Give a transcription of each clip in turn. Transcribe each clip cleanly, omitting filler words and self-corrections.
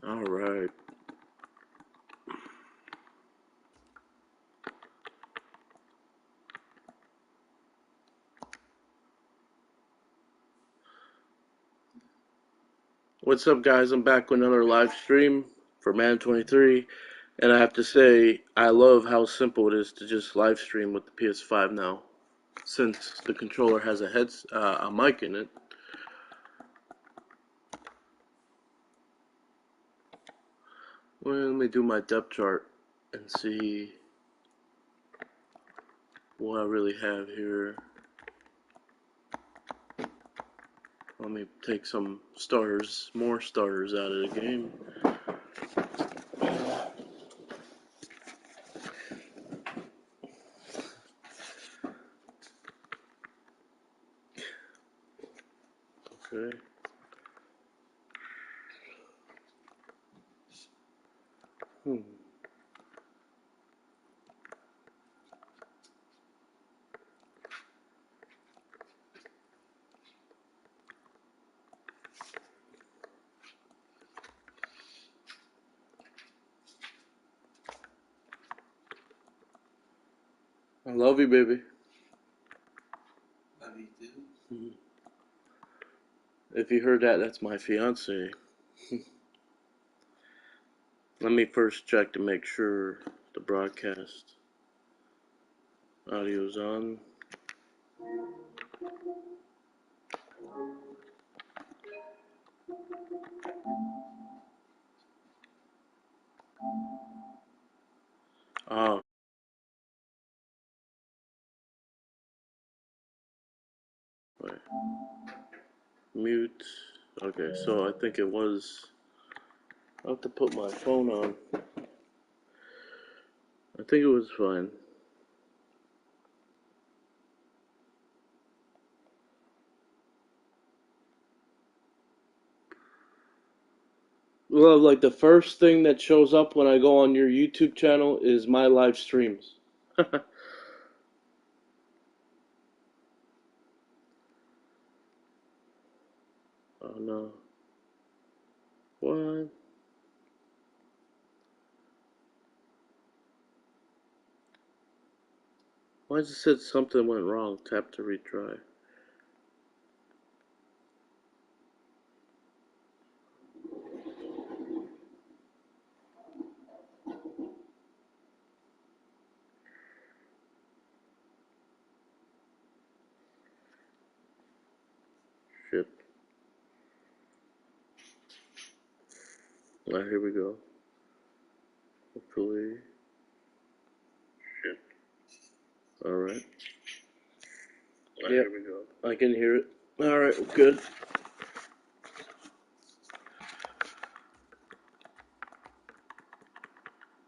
All right. What's up, guys? I'm back with another live stream for Madden 23, and I have to say, I love how simple it is to just live stream with the PS5 now, since the controller has a mic in it. Well, let me do my depth chart and see what I really have here. Let me take some starters, more starters out of the game. Okay. I love you, baby. Love you too. If you heard that, that's my fiance. Let me first check to make sure the broadcast audio's on. Oh, wait. Mute. Okay, so I think it was. I'll have to put my phone on. I think it was fine. Well, like the first thing that shows up when I go on your YouTube channel is my live streams. Oh no. What? Why does it say something went wrong? Tap to retry. Shit. Alright, here we go. Hopefully. Shit. Alright. Yep. Here we go. I can hear it. Alright, good.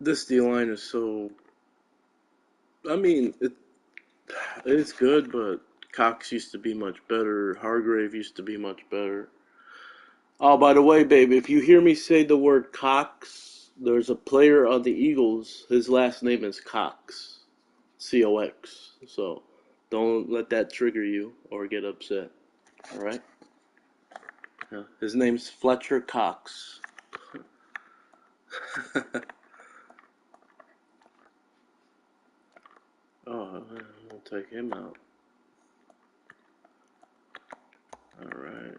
This D line is so. I mean, it's good, but Cox used to be much better. Hargrave used to be much better. Oh, by the way, babe, if you hear me say the word Cox, there's a player on the Eagles. His last name is Cox. Cox. So don't let that trigger you or get upset. All right? Yeah. His name's Fletcher Cox. Oh, we'll take him out. All right.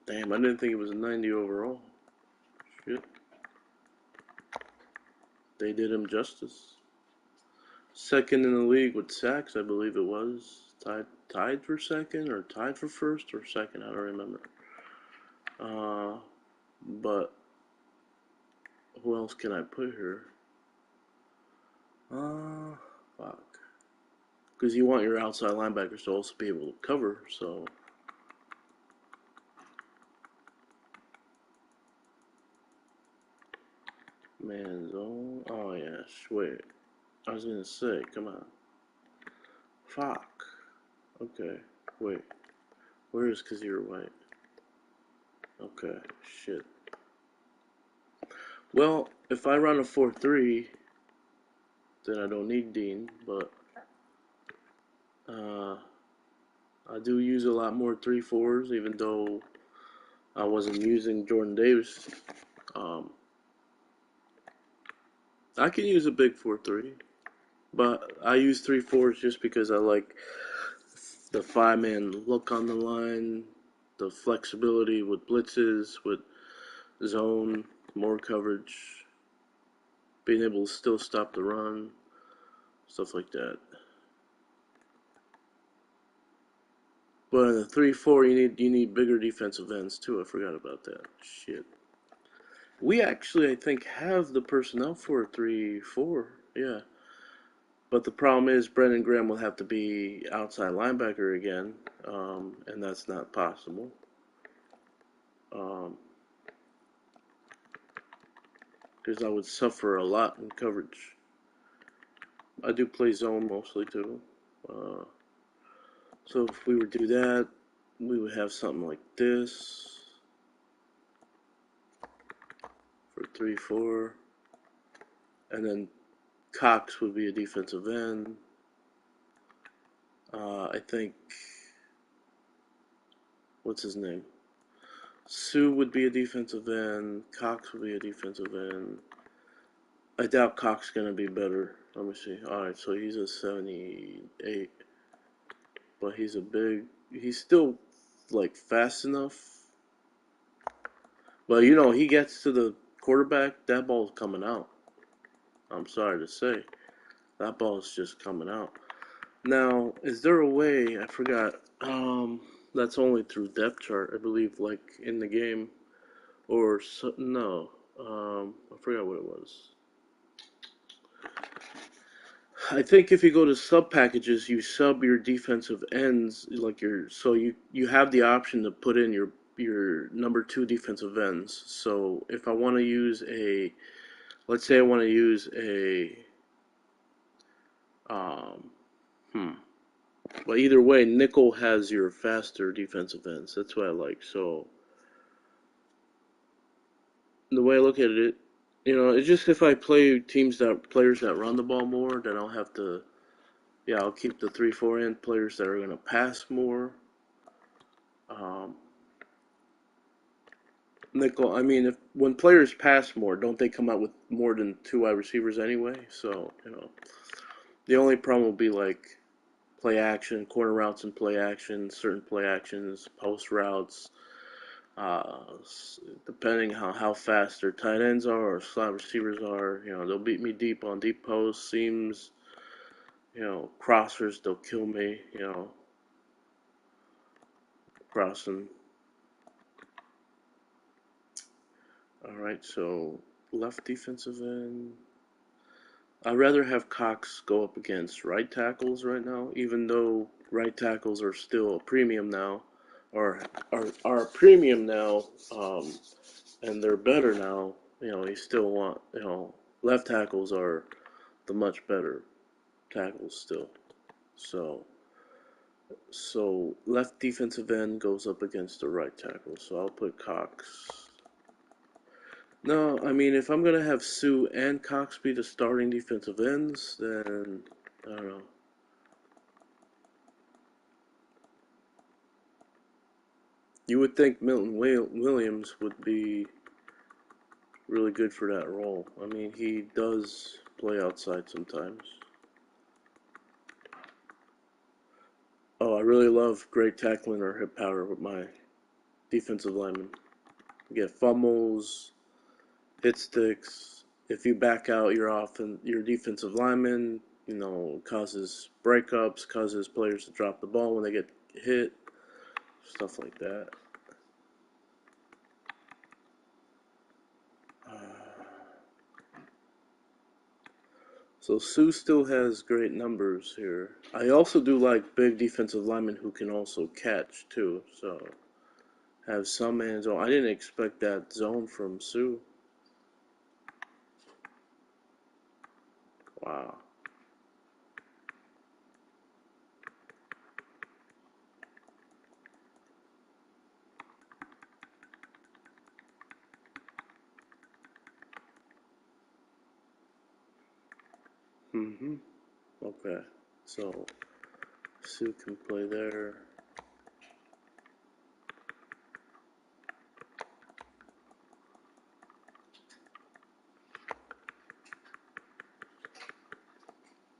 Damn, I didn't think it was a 90 overall. Shit. They did him justice. Second in the league with sacks, I believe it was. Tied for second, or tied for first, or second, I don't remember. But who else can I put here? Fuck. Because you want your outside linebackers to also be able to cover, so. Man zone. Oh, yeah, wait. I was gonna say, come on. Fuck. Okay, wait. Where is Kazir White? Okay, shit. Well, if I run a 4-3, then I don't need Dean, but I do use a lot more 3-4s, even though I wasn't using Jordan Davis Um, I can use a big 4-3, but I use 3-4s just because I like the five-man look on the line, the flexibility with blitzes, with zone, more coverage, being able to still stop the run, stuff like that. But in the 3-4, you need bigger defensive ends too. I forgot about that. Shit. We actually, I think, have the personnel for a 3-4. Yeah. But the problem is Brendan Graham will have to be outside linebacker again, and that's not possible. Because I would suffer a lot in coverage. I do play zone mostly too. Uh, so if we would do that, we would have something like this for 3-4, and then Cox would be a defensive end. I think, what's his name? Sue would be a defensive end. Cox would be a defensive end. I doubt Cox going to be better. Let me see. All right, so he's a 78, but he's still like fast enough. But he gets to the quarterback, that ball's coming out. I'm sorry to say, that ball's just coming out. Now, is there a way? I forgot. That's only through depth chart, I believe, like in the game, or no. I forgot what it was. I think if you go to sub packages, you sub your defensive ends, like so you have the option to put in your number two defensive ends. So if I want to use let's say I want to use um, hmm. But either way, nickel has your faster defensive ends. That's what I like. So the way I look at it, it's just if I play players that run the ball more, then I'll have to. Yeah, I'll keep the 3-4 end players that are going to pass more. Um, nickel. I mean, when players pass more, don't they come out with more than two wide receivers anyway? So the only problem will be like play action, corner routes and play action, certain play actions, post routes. Uh, Depending how fast their tight ends are or slot receivers are, they'll beat me deep on deep posts, seams, crossers, they'll kill me, crossing. All right, so left defensive end. I'd rather have Cox go up against right tackles right now, even though right tackles are still a premium now, or are a premium now, and they're better now. You still want, left tackles are the much better tackles still. So left defensive end goes up against the right tackle. So I'll put Cox. No, I mean if I'm gonna have Sue and Cox be the starting defensive ends, then I don't know. You would think Milton Williams would be really good for that role. I mean, he does play outside sometimes. Oh, I really love great tackling or hip power with my defensive linemen. You get fumbles, hit sticks. If you back out your defensive lineman, causes breakups, causes players to drop the ball when they get hit, stuff like that. So Sue still has great numbers here. I also do like big defensive linemen who can also catch too. So have some man zone. I didn't expect that zone from Sue. Wow. Okay. So Sue can play there.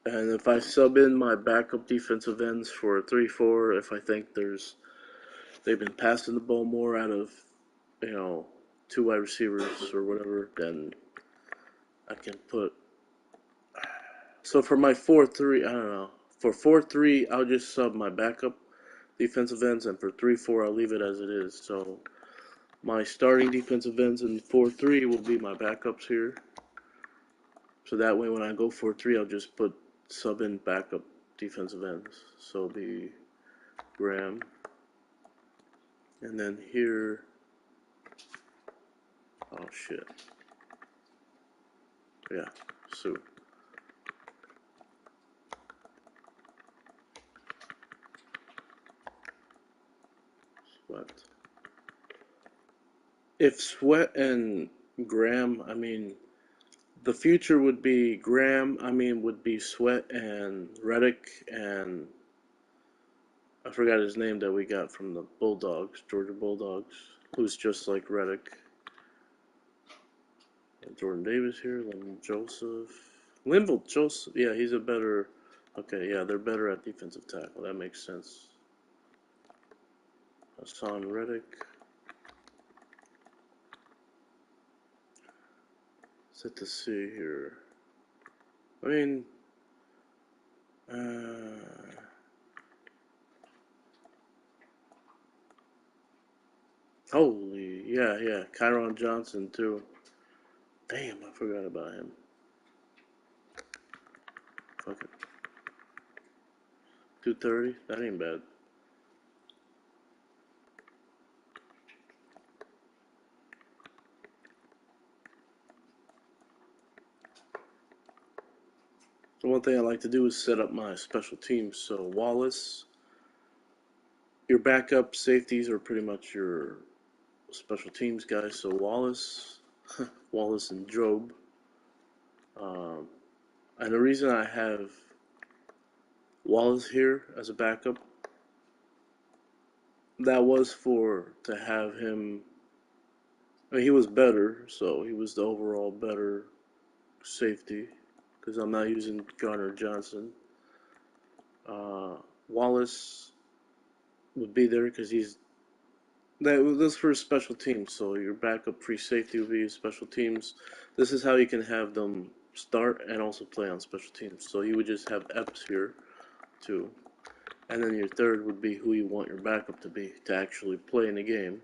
And if I sub in my backup defensive ends for a 3-4, if I think they've been passing the ball more out of, you know, two wide receivers or whatever, then I can put. So for my 4-3, I don't know. For 4-3, I'll just sub my backup defensive ends, and for 3-4, I'll leave it as it is. So my starting defensive ends in 4-3 will be my backups here. So that way, when I go 4-3, I'll just put sub in backup defensive ends. So it'll be Graham. And then here, oh shit. Yeah, Sue. Sweat. If Sweat and Graham, I mean, the future would be Graham, would be Sweat and Reddick and I forgot his name that we got from the Bulldogs, Georgia Bulldogs, who's just like Reddick. Jordan Davis here, Linville Joseph, yeah, he's a better, okay, yeah, they're better at defensive tackle, that makes sense. Hassan Reddick. Set to see here. I mean, holy, yeah, Kyron Johnson too. Damn, I forgot about him. Fuck it. 230, that ain't bad. So one thing I like to do is set up my special teams. So Wallace, your backup safeties are pretty much your special teams guys. So Wallace, Wallace and Job. And the reason I have Wallace here as a backup, that was to have him. I mean, he was better, so he was the overall better safety because I'm not using Garner Johnson. Wallace would be there because that's for special teams. So your backup free safety would be special teams. This is how you can have them start and also play on special teams. So you would just have Epps here too, and then your third would be who you want your backup to be to actually play in the game.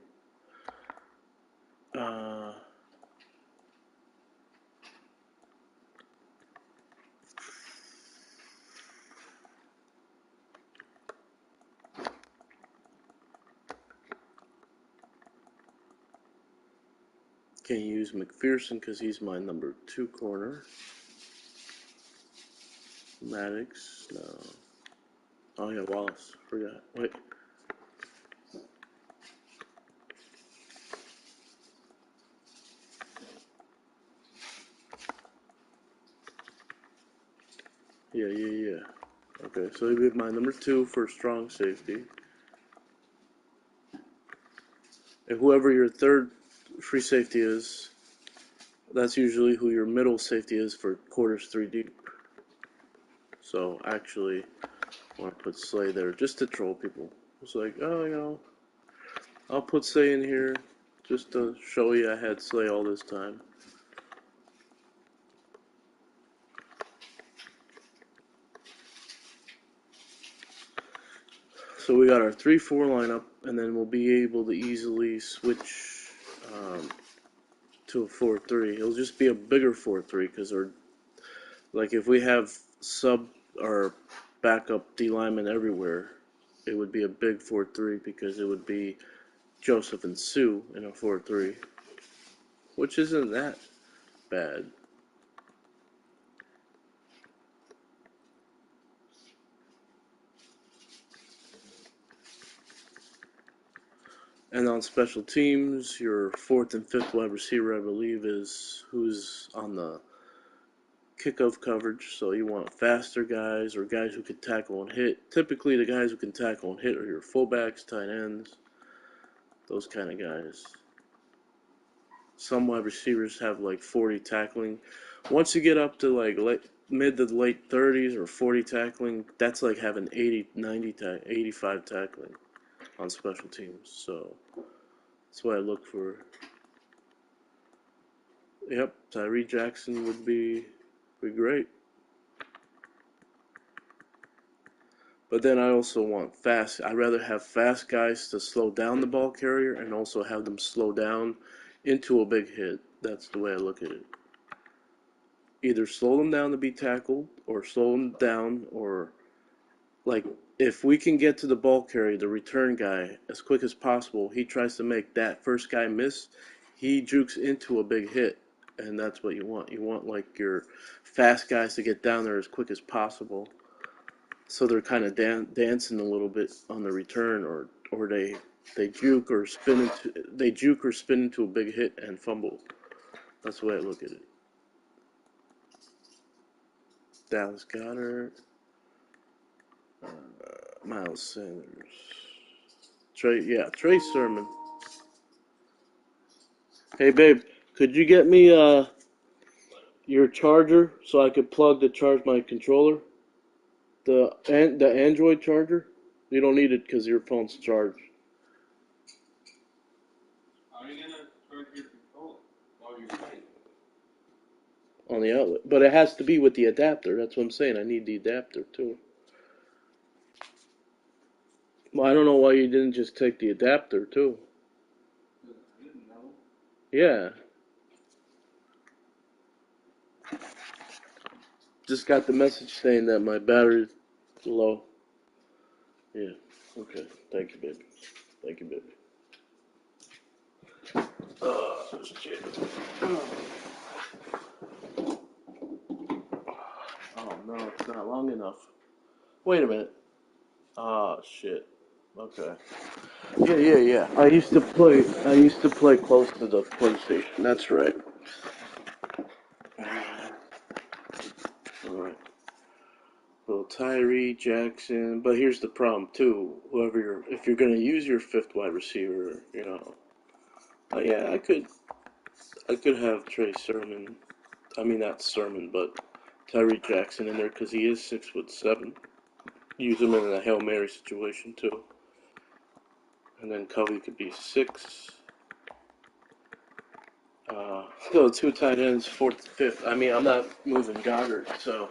Can't use McPherson because he's my number 2 corner. Maddox, no. Oh yeah, Wallace. Forgot. Wait. Yeah. Okay, so he'd be my number 2 for strong safety. And whoever your third free safety is, that's usually who your middle safety is for quarters 3 deep. So actually, I want to put Slay there just to troll people. It's like, oh, I'll put Slay in here just to show you I had Slay all this time. So we got our 3-4 lineup, and then we'll be able to easily switch to a 4-3. It'll just be a bigger 4-3 because like if we have sub or backup D linemen everywhere, it would be a big 4-3 because it would be Joseph and Sue in a 4-3, which isn't that bad. And on special teams, your 4th and 5th wide receiver, I believe, is who's on the kickoff coverage. So you want faster guys or guys who can tackle and hit. Typically, the guys who can tackle and hit are your fullbacks, tight ends, those kind of guys. Some wide receivers have like 40 tackling. Once you get up to like mid to late 30s or 40 tackling, that's like having 80, 90, 85 tackling on special teams. So that's what I look for. Yep, Tyree Jackson would be great. But then I also want fast. I'd rather have fast guys to slow down the ball carrier and also have them slow down into a big hit. That's the way I look at it. Either slow them down to be tackled or slow them down or like if we can get to the ball carrier, the return guy, as quick as possible, he tries to make that first guy miss, he jukes into a big hit. And that's what you want. You want like your fast guys to get down there as quick as possible. So they're kind of dancing a little bit on the return, or they juke or spin into a big hit and fumble. That's the way I look at it. Dallas Goedert, Miles Sanders, Trey Sermon. Hey babe, could you get me your charger so I could plug to charge my controller? The Android charger. You don't need it because your phone's charged. How are you gonna charge your controller while you're playing? On the outlet, but it has to be with the adapter. That's what I'm saying. I need the adapter too. Well, I don't know why you didn't just take the adapter too. I didn't know. Yeah, just got the message saying that my battery's low. Yeah. Okay. Thank you, baby. Thank you, baby. Oh, shit. Oh no, it's not long enough. Wait a minute. Oh shit. Okay. Yeah. I used to play. I used to play close to the PlayStation. That's right. All right. Well, Tyree Jackson, but here's the problem too. If you're gonna use your fifth wide receiver, yeah, I could have Trey Sermon. I mean, not Sermon, but Tyree Jackson in there because he is 6'7". Use him in a Hail Mary situation too, and then Covey could be 6. So two tight ends, fourth, fifth. I mean, I'm not moving Goddard, so.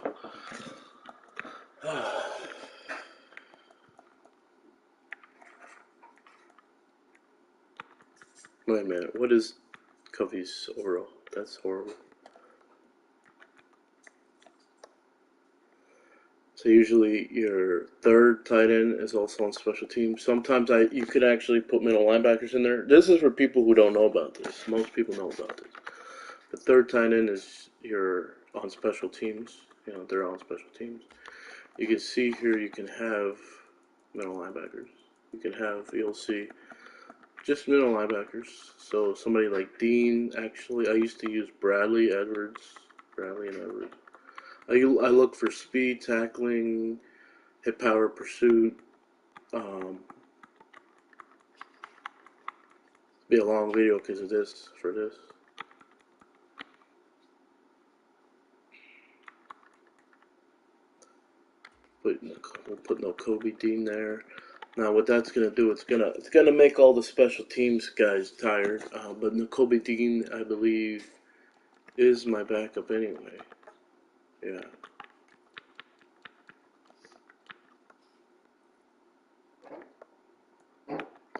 Wait a minute. What is Covey's overall? That's horrible. So usually your third tight end is also on special teams. Sometimes you could actually put middle linebackers in there. This is for people who don't know about this. Most people know about this. The third tight end is your on special teams. They're on special teams. You can see here you can have middle linebackers. You'll see just middle linebackers. So somebody like Dean, actually, I used to use Bradley and Edwards. I look for speed, tackling, hit power, pursuit. Be a long video because of this. For this, we'll put no Kobe Dean there. Now, what that's gonna do, it's gonna make all the special teams guys tired. But Kobe Dean, I believe, is my backup anyway. Yeah.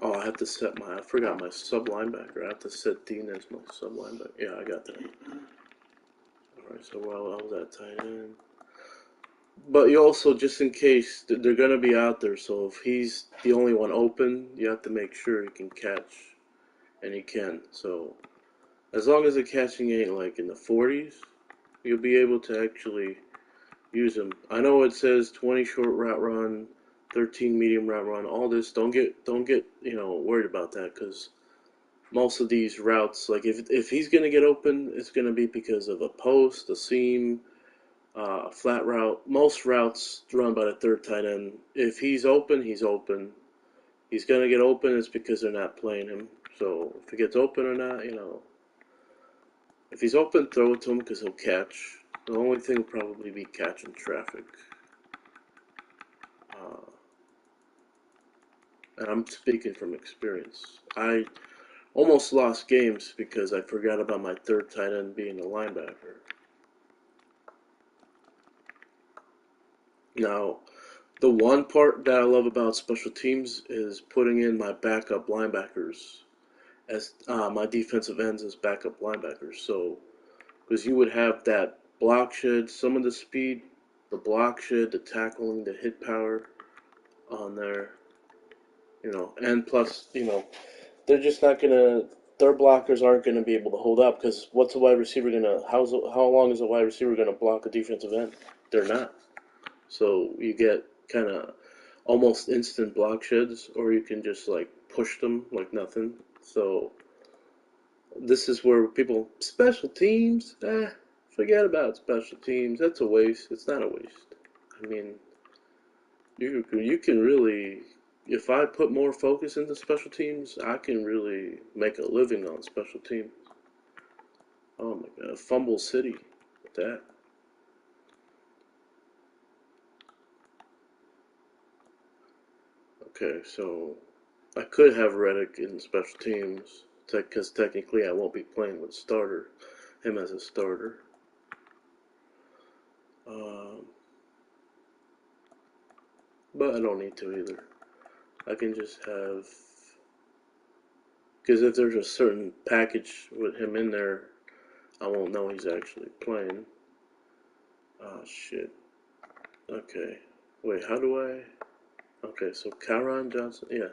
Oh, I have to set I forgot my sub linebacker. I have to set Dean as my sub linebacker. Yeah, I got that. Alright, so while I was at tight end. But you also, just in case, they're going to be out there, so if he's the only one open, you have to make sure he can catch. And he can. So, as long as the catching ain't like in the 40s, you'll be able to actually use him. I know it says 20 short route run, 13 medium route run, all this. Don't get worried about that, because most of these routes, like if he's gonna get open, it's gonna be because of a post, a seam, a flat route. Most routes run by the third tight end. If he's open, he's open. He's gonna get open. It's because they're not playing him. So if he gets open or not, if he's open, throw it to him because he'll catch. The only thing will probably be catching traffic. Uh, and I'm speaking from experience. I almost lost games because I forgot about my third tight end being a linebacker. Now, the one part that I love about special teams is putting in my backup linebackers as my defensive ends as backup linebackers. So, because you would have that block shed, some of the speed, the block shed, the tackling, the hit power on there, and plus, they're just not gonna. Their blockers aren't gonna be able to hold up because what's a wide receiver gonna? How long is a wide receiver gonna block a defensive end? They're not. So you get kind of almost instant block sheds, or you can just like push them like nothing. So this is where people special teams. Forget about special teams. That's a waste. It's not a waste. I mean, you can really, if I put more focus into special teams, I can really make a living on special teams. Oh my god, Fumble City with that. Okay, so I could have Reddick in special teams because technically I won't be playing with him as a starter. Um, but I don't need to either. I can just have, because if there's a certain package with him in there, I won't know he's actually playing. Oh shit. Okay. Wait, how do I? Okay, so Caron Johnson. Yeah.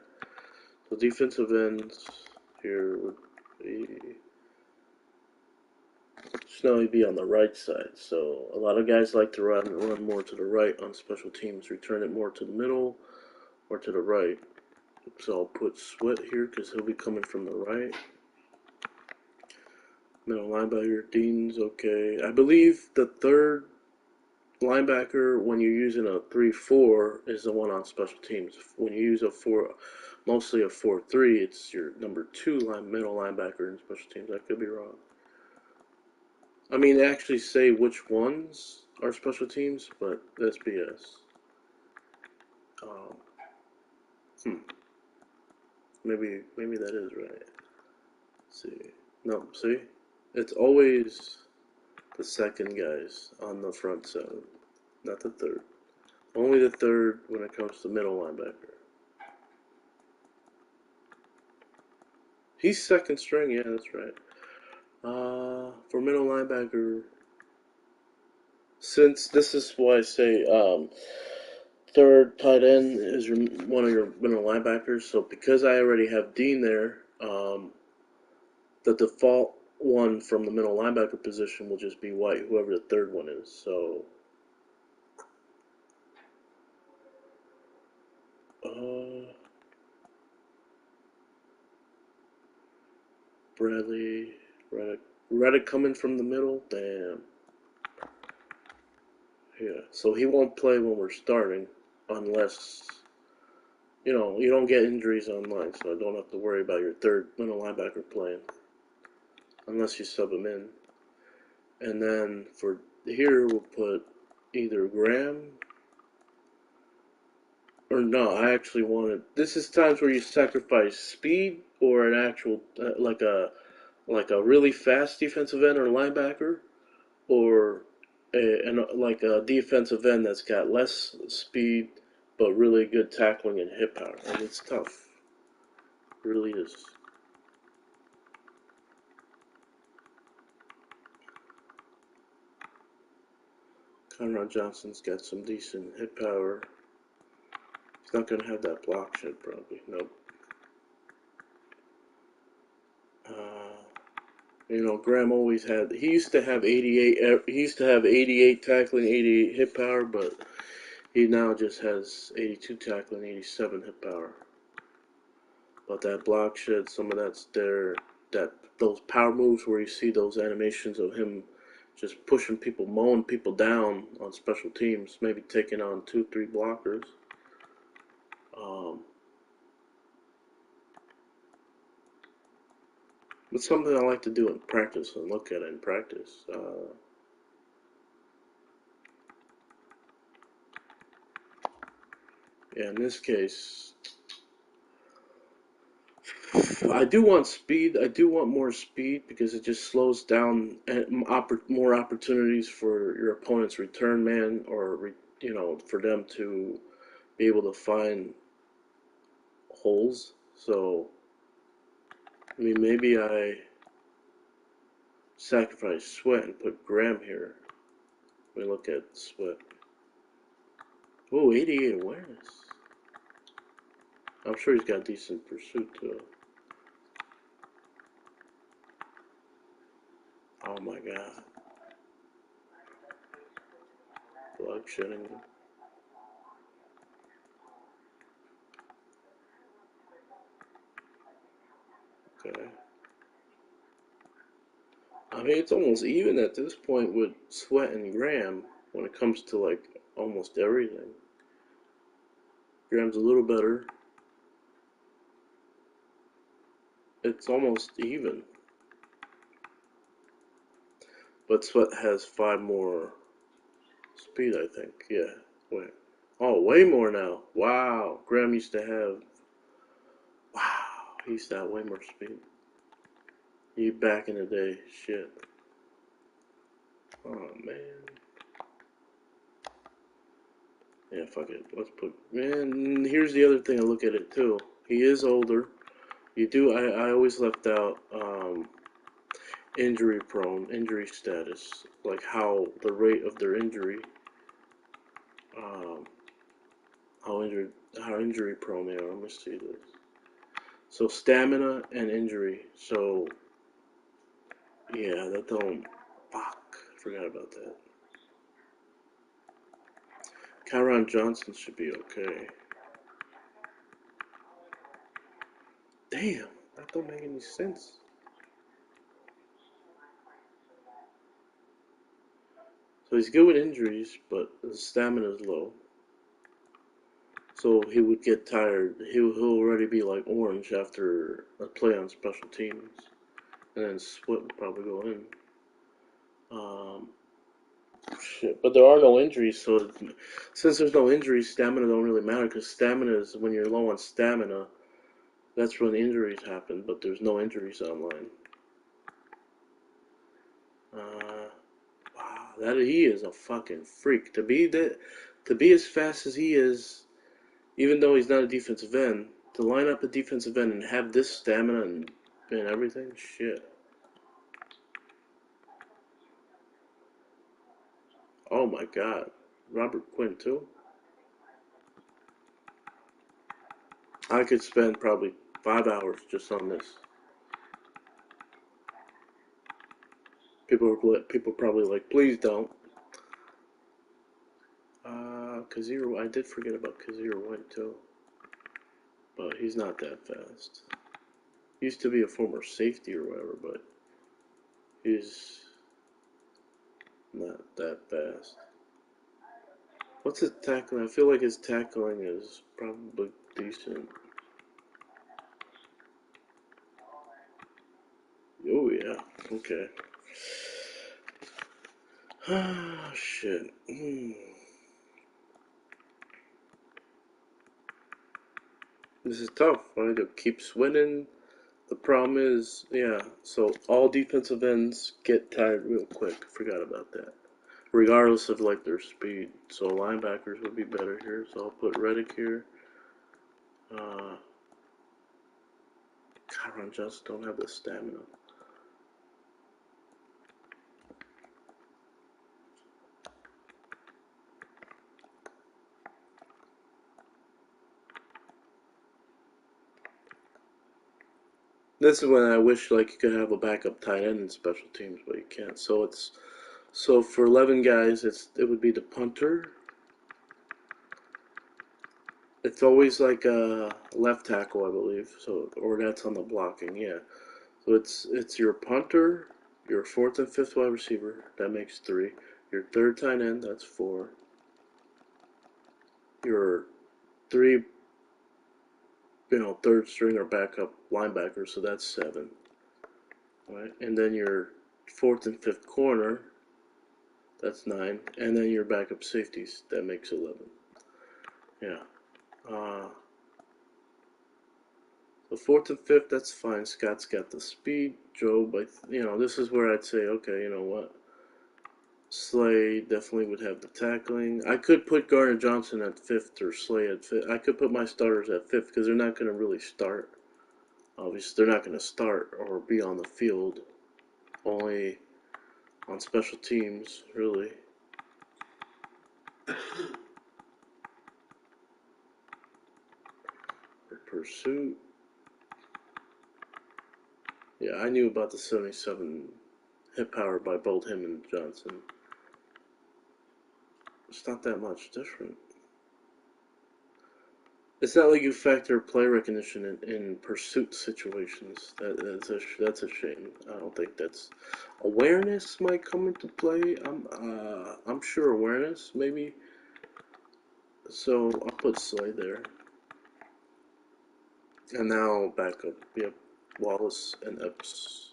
So defensive ends here would be. Snowy be on the right side. So a lot of guys like to run more to the right on special teams, return it more to the middle or to the right. So I'll put Sweat here because he'll be coming from the right. Middle linebacker, Dean's okay. I believe the third linebacker when you're using a 3-4 is the one on special teams. When you use mostly a 4-3, it's your number two middle linebacker in special teams. I could be wrong. I mean, they actually say which ones are special teams, but that's BS. Um, hmm. Maybe that is right. Let's see. No, see? It's always the second guys on the front seven, not the third. Only the third when it comes to middle linebacker. He's second string, yeah, that's right. For middle linebacker, since this is why I say third tight end is one of your middle linebackers. So because I already have Dean there, the default one from the middle linebacker position will just be White, whoever the third one is. So, uh, Bradley, Reddick coming from the middle. Damn. Yeah. So he won't play when we're starting, unless you don't get injuries online, so I don't have to worry about your third middle linebacker playing, unless you sub him in. And then for here, we'll put either Graham or no. I actually wanted. This is times where you sacrifice speed or an actual like a really fast defensive end or linebacker, or like a defensive end that's got less speed but really good tackling and hit power. And it's tough. It really is. Conrad Johnson's got some decent hit power. He's not going to have that block shed probably. Nope. Uh, Graham always had. He used to have 88. He used to have 88 tackling, 88 hit power, but he now just has 82 tackling, 87 hit power. But that block shed, some of that's there. That those power moves where you see those animations of him just pushing people, mowing people down on special teams, maybe taking on 2, 3 blockers. Um, It's something I like to do in practice and look at it in practice. Yeah, in this case, I do want speed. I do want more speed because it just slows down and more opportunities for your opponent's return man, or for them to be able to find holes. So, I mean, maybe I sacrifice Sweat and put Graham here. We look at Sweat. Oh, 88 awareness. I'm sure he's got decent pursuit too. Oh my god. Blood shedding. Okay. I mean, it's almost even at this point with Sweat and Graham when it comes to like almost everything. Graham's a little better. It's almost even. But Sweat has 5 more speed, I think. Yeah. Wait. Oh, way more now. Wow. Graham used to have. Wow. He used to have way more speed. He back in the day. Shit. Oh, man. Yeah, fuck it. Let's put. Man, here's the other thing I look at it too. He is older. You do. I always left out injury prone, injury status, like how the rate of their injury, um, how injured, how injury prone they are. Let me see this. So stamina and injury. So yeah, that don't. Fuck, forgot about that. Kyron Johnson should be okay. Damn, that don't make any sense. So he's good with injuries, but his stamina is low. So he would get tired. He'll already be like orange after a play on special teams, and then Sweat would probably go in. Um, Shit, but there are no injuries, so since there's no injuries, stamina don't really matter because stamina is when you're low on stamina. That's when injuries happen, but there's no injuries online. Wow, that he is a fucking freak to be as fast as he is, even though he's not a defensive end. To line up a defensive end and have this stamina and everything, shit. Oh my god, Robert Quinn too. I could spend probably 5 hours just on this. People probably like, please don't. Kazir, I did forget about Kazir White too, but he's not that fast. He used to be a former safety or whatever, but he's not that fast. What's his tackling? I feel like his tackling is probably decent. Oh yeah, okay. Ah, shit. This is tough. I need to keep winning. The problem is, yeah, so all defensive ends get tired real quick. Forgot about that. Regardless of like their speed. So linebackers would be better here. So I'll put Reddick here. Uh, Kyron Johnson don't have the stamina. This is when I wish like you could have a backup tight end in special teams, but you can't. So for 11 guys, it would be the punter. It's always like a left tackle, I believe. So or that's on the blocking, yeah. So it's your punter, your fourth and fifth wide receiver. That makes 3. Your third tight end, that's 4. Your 3, third string or backup linebacker, so that's 7. Right, and then your fourth and fifth corner, that's 9, and then your backup safeties, that makes 11. Yeah. Uh, the fourth and fifth, that's fine. Scott's got the speed. Joe, this is where I'd say, okay, you know what? Slay definitely would have the tackling. I could put Gardner Johnson at fifth or Slay at fifth. I could put my starters at fifth because they're not going to really start. Obviously, they're not going to start or be on the field. Only on special teams, really. Pursuit. Yeah, I knew about the 77 hit power by both him and Johnson. It's not that much different. It's not like you factor play recognition in pursuit situations. That's a shame. I don't think that's awareness might come into play. I'm sure awareness maybe. So I'll put Slay there. And now back up. We have Wallace and Epps.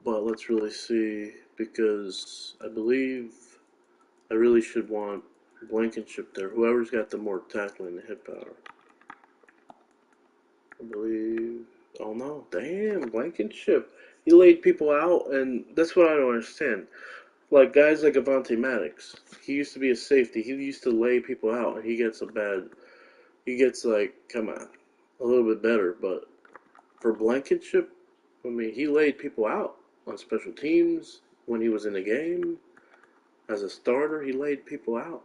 But let's really see because I believe I really should want Blankenship there. Whoever's got the more tackling and hit power. I believe. Oh no, damn, Blankenship. He laid people out, and that's what I don't understand. Like guys like Avante Maddox, he used to be a safety. He used to lay people out, and he gets a bad. He gets like, come on, a little bit better. But for Blankenship, I mean, he laid people out on special teams when he was in the game. As a starter, he laid people out.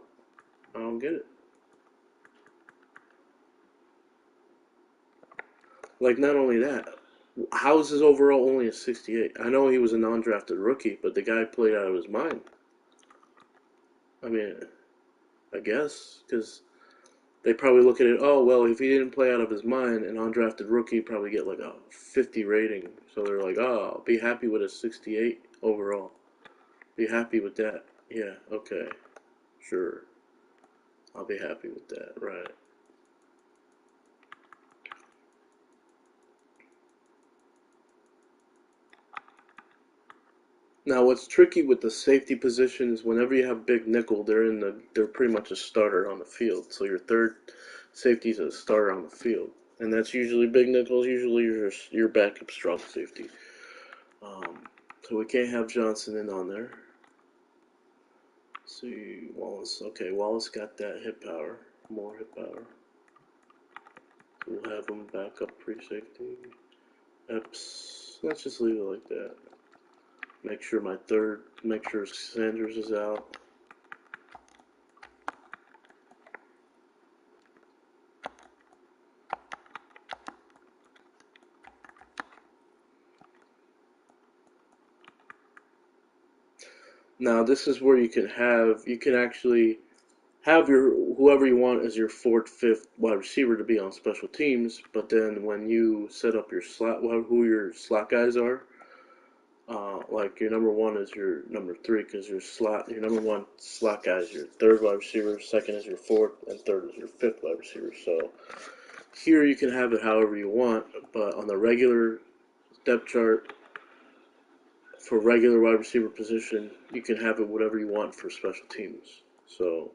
I don't get it. Like, not only that, how's his overall only a 68? I know he was a non-drafted rookie, but the guy played out of his mind. I mean, I guess, because they probably look at it, oh, well, if he didn't play out of his mind, an undrafted rookie would probably get like a 50 rating. So they're like, oh, I'll be happy with a 68 overall. Be happy with that. Yeah, okay, sure. I'll be happy with that, right. Now, what's tricky with the safety position is whenever you have big nickel, they're pretty much a starter on the field. So your third safety is a starter on the field, and that's usually big nickels. Usually your backup strong safety. So we can't have Johnson in on there. Let's see, Wallace. Okay, Wallace got that hit power, more hit power. So we'll have him back up free safety. Epps. Let's just leave it like that. Make sure Sanders is out. Now this is where you can actually have your whoever you want as your fourth, fifth wide receiver to be on special teams. But then when you set up your slot, who your slot guys are, like your number one is your number three because your number one slot guy is your third wide receiver, second is your fourth, and third is your fifth wide receiver. So here you can have it however you want, but on the regular depth chart for regular wide receiver position, you can have it whatever you want for special teams. So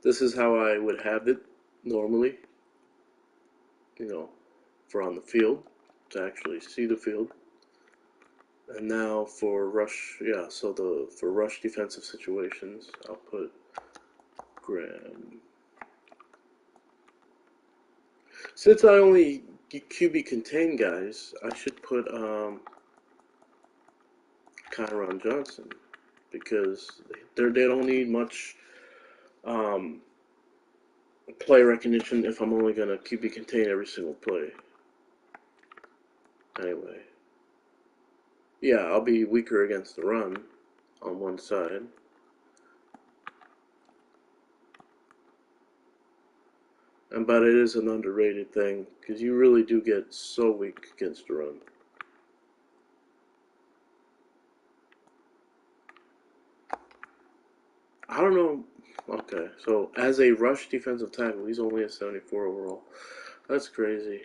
this is how I would have it normally, you know, for on the field to actually see the field. And now for rush, yeah, so for rush defensive situations, I'll put Graham. Since I only QB contain guys, I should put Kyron Johnson because they don't need much um, play recognition if I'm only gonna QB contain every single play. Anyway, yeah, I'll be weaker against the run on one side. But it is an underrated thing because you really do get so weak against the run. I don't know. Okay, so as a rush defensive tackle, he's only a 74 overall. That's crazy.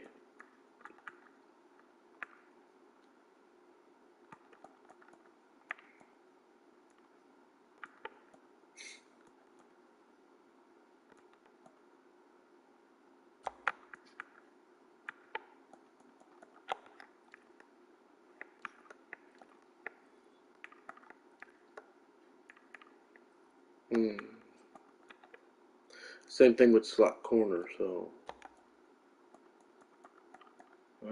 Hmm. Same thing with slot corner, so. Uh,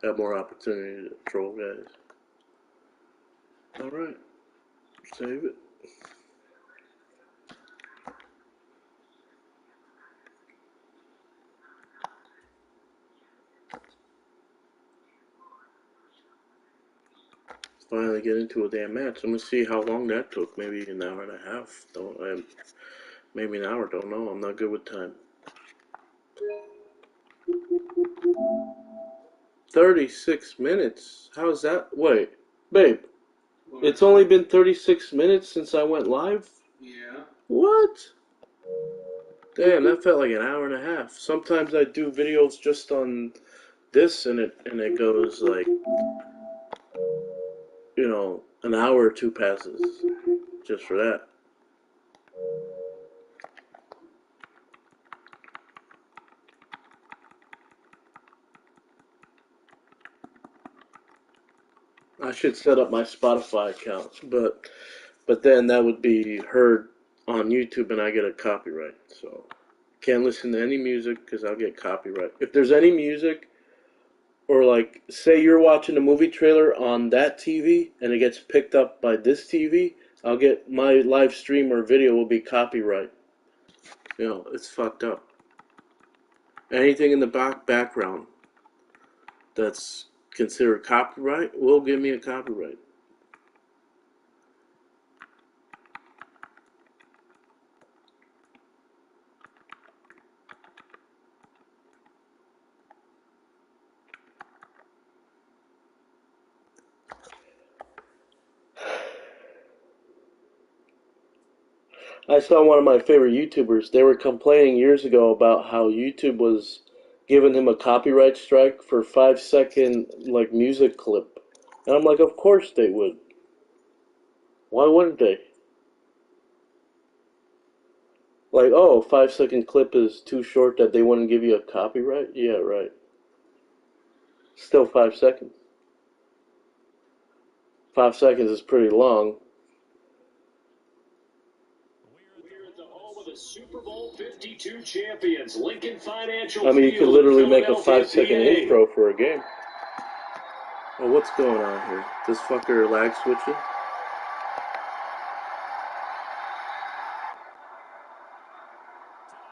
have more opportunity to troll guys. Alright, save it. Finally get into a damn match. I'm gonna see how long that took. Maybe an hour and a half. Maybe an hour. Don't know. I'm not good with time. 36 minutes. How's that? Wait, babe. It's only been 36 minutes since I went live? Yeah. What? Damn, that felt like an hour and a half. Sometimes I do videos just on this and it goes like, an hour or two passes just for that. I should set up my Spotify account, but then that would be heard on YouTube and I get a copyright. So can't listen to any music because I'll get copyright. If there's any music, or like say you're watching a movie trailer on that TV and it gets picked up by this TV, I'll get my live stream or video will be copyright. It's fucked up. Anything in the background that's considered copyright will give me a copyright. I saw one of my favorite YouTubers. They were complaining years ago about how YouTube was giving him a copyright strike for 5 second like music clip. And I'm like, of course they would. Why wouldn't they? Like, oh, 5 second clip is too short that they wouldn't give you a copyright? Yeah, right. Still 5 seconds. 5 seconds is pretty long. We're at the home of the Super Bowl 52 champions, Lincoln Financial I mean, you could Field in literally make a Philadelphia, 5 second PA. intro for a game. Oh, what's going on here? This fucker lag switching?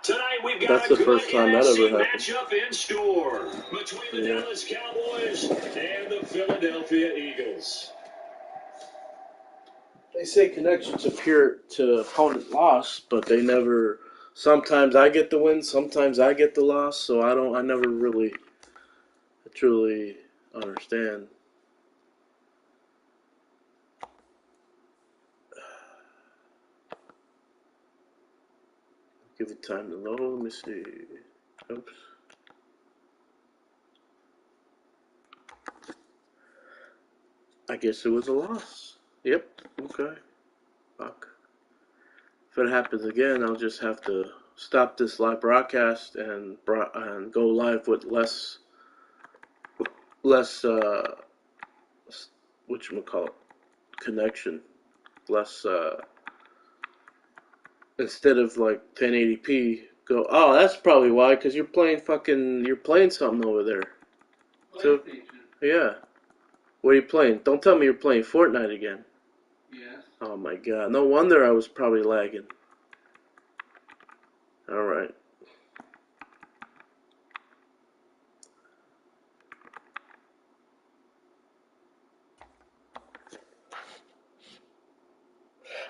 Tonight we've got That's a the good first time that NFC ever happened. matchup in store between the Dallas Cowboys and the Philadelphia Eagles. They say connections appear to opponent loss, but they never. Sometimes I get the win, sometimes I get the loss, so I never really truly understand. Give it time to load. Let me see. Oops. I guess it was a loss. Yep. Okay. Fuck. If it happens again, I'll just have to stop this live broadcast and go live with less whatchamacallit, connection, less instead of like 1080p. Go. Oh, that's probably why. Because you're playing something over there. So yeah. What are you playing? Don't tell me you're playing Fortnite again. Yes. Oh my god. No wonder I was probably lagging. Alright.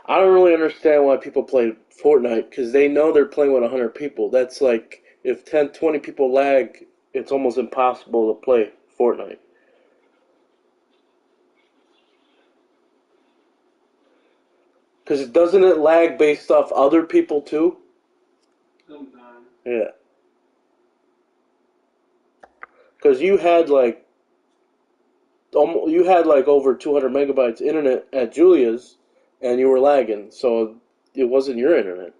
I don't really understand why people play Fortnite, because they know they're playing with 100 people. That's like, if 10, 20 people lag, it's almost impossible to play Fortnite. Because doesn't it lag based off other people too? Sometimes. Yeah. Because you had like over 200 megabytes internet at Julia's, and you were lagging, so it wasn't your internet.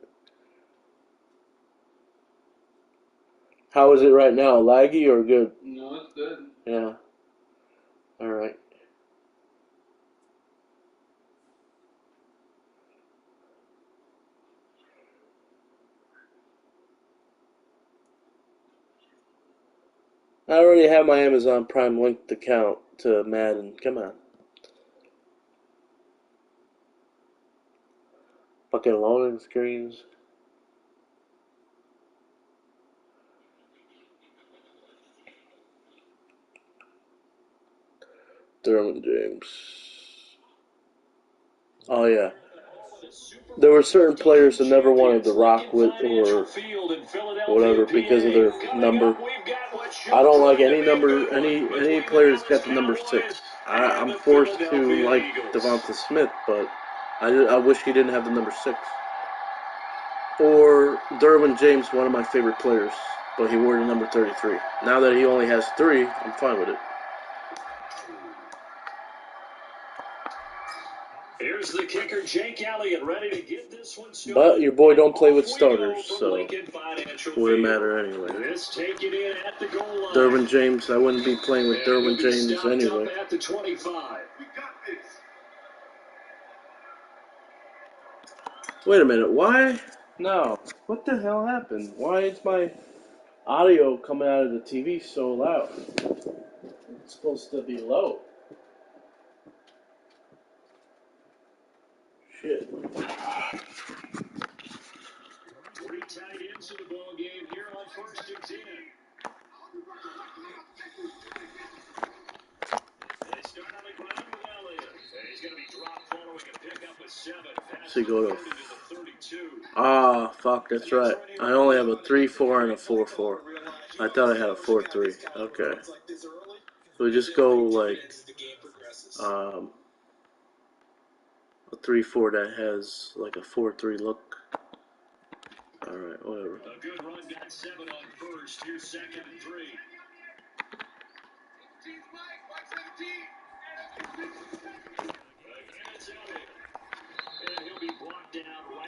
How is it right now? Laggy or good? No, it's good. Yeah. All right. I already have my Amazon Prime linked account to Madden. Come on. Fucking loading screens. Derwin James. Oh yeah. There were certain players that never wanted to rock with or whatever because of their number. I don't like any number, any player that's got the number 6. I'm forced to like Devonta Smith, but I wish he didn't have the number 6. Or Derwin James, one of my favorite players, but he wore the number 33. Now that he only has 3, I'm fine with it. Here's the kicker, Jake Elliott, ready to get this one started. But your boy don't play with starters, so wouldn't matter anyway. Derwin James, I wouldn't be playing with Derwin James anyway. At the 25. Wait a minute, why? No. What the hell happened? Why is my audio coming out of the TV so loud? It's supposed to be low. Shit. 3 tight ends in the ball game here on 1st and 10. They start on the ground with Elliott. And he's going to be dropped following a pickup of 7. Pass Seguro. into the 32. Ah, fuck, that's right. I only have a 3-4 and a 4-4. I thought I had a 4-3. Okay. So we just go like a 3-4 that has like a 4-3 look. Alright, whatever. A good run, got 7 on 1st. Here's 2nd and 3.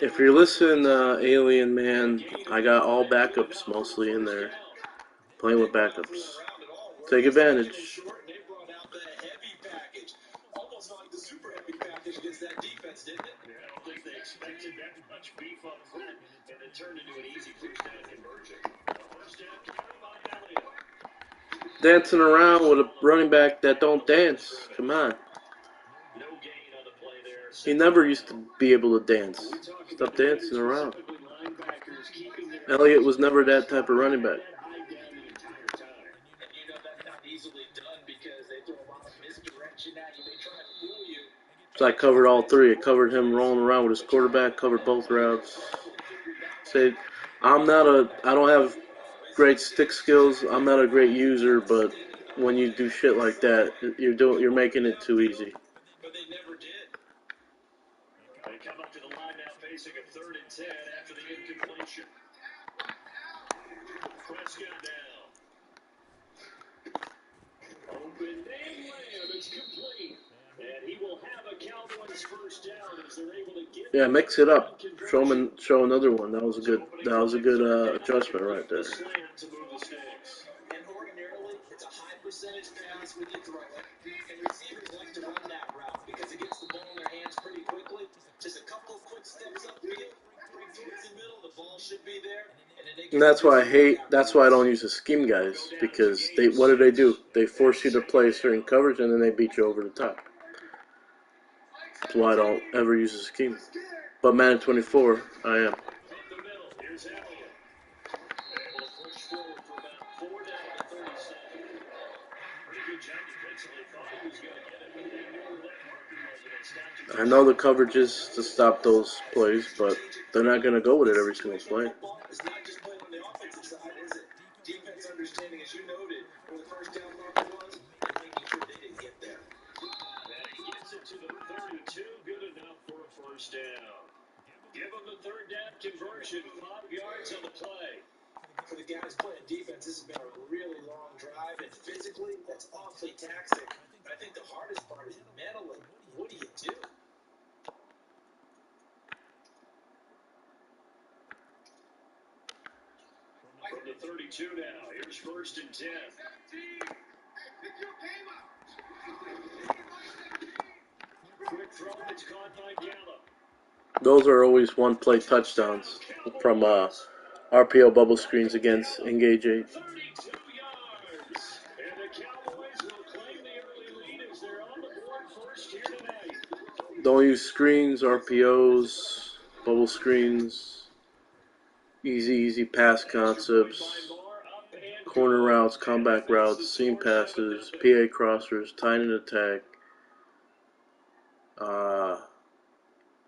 If you're listening, Alien Man, I got all backups mostly in there. Playing with backups. Take advantage. Almost like the super heavy package against that defense, didn't it? Yeah, I don't think they expected that much beef up front, and it turned into an easy first down conversion. First down carry by Elliott. Dancing around with a running back that don't dance. Come on. No gain on the play there. He never used to be able to dance. Stop dancing around. Elliott was never that type of running back. So I covered all 3. I covered him rolling around with his quarterback, covered both routes. I don't have great stick skills. I'm not a great user, but when you do shit like that, you're making it too easy. But they never did. They come up to the line now facing a 3rd and 10 after the incompletion. Prescott now. Open name layup. It's complete. And he will have a Cowboys first down as they're able to get. Yeah, mix it up. Show another one. That was a good adjustment right there. And ordinarily, it's a high percentage pass when you throw it. And receivers like to run that route because it gets the ball in their hands pretty quickly. Just a couple of quick steps upfield, bring towards the middle, the ball should be there. And that's why I don't use the scheme guys, because what do? They force you to play certain coverage and then they beat you over the top. That's why I don't ever use a scheme. But Madden 24, I am. I know the coverages to stop those plays, but they're not going to go with it every single play. It's not just playing on the offensive side, is it? Defense understanding, as you noted, where the first down marker was, and making sure they didn't get there. That gets it to the 32, good enough for a first down. Give them the 3rd down conversion, 5 yards on the play. For the guys playing defense, this has been a really long drive, and physically, that's awfully taxing. I think the hardest part is mentally. What do you do? From the 32 now, here's 1st and 10. Quick throw that's caught by Gallup. Those are always one-play touchdowns from RPO bubble screens against Engage 8. 32 yards. And the Cowboys will claim the early lead as they're on the board first here tonight. Don't use screens, RPOs, bubble screens, easy pass concepts, corner routes, comeback routes, seam passes, PA crossers, tight end attack.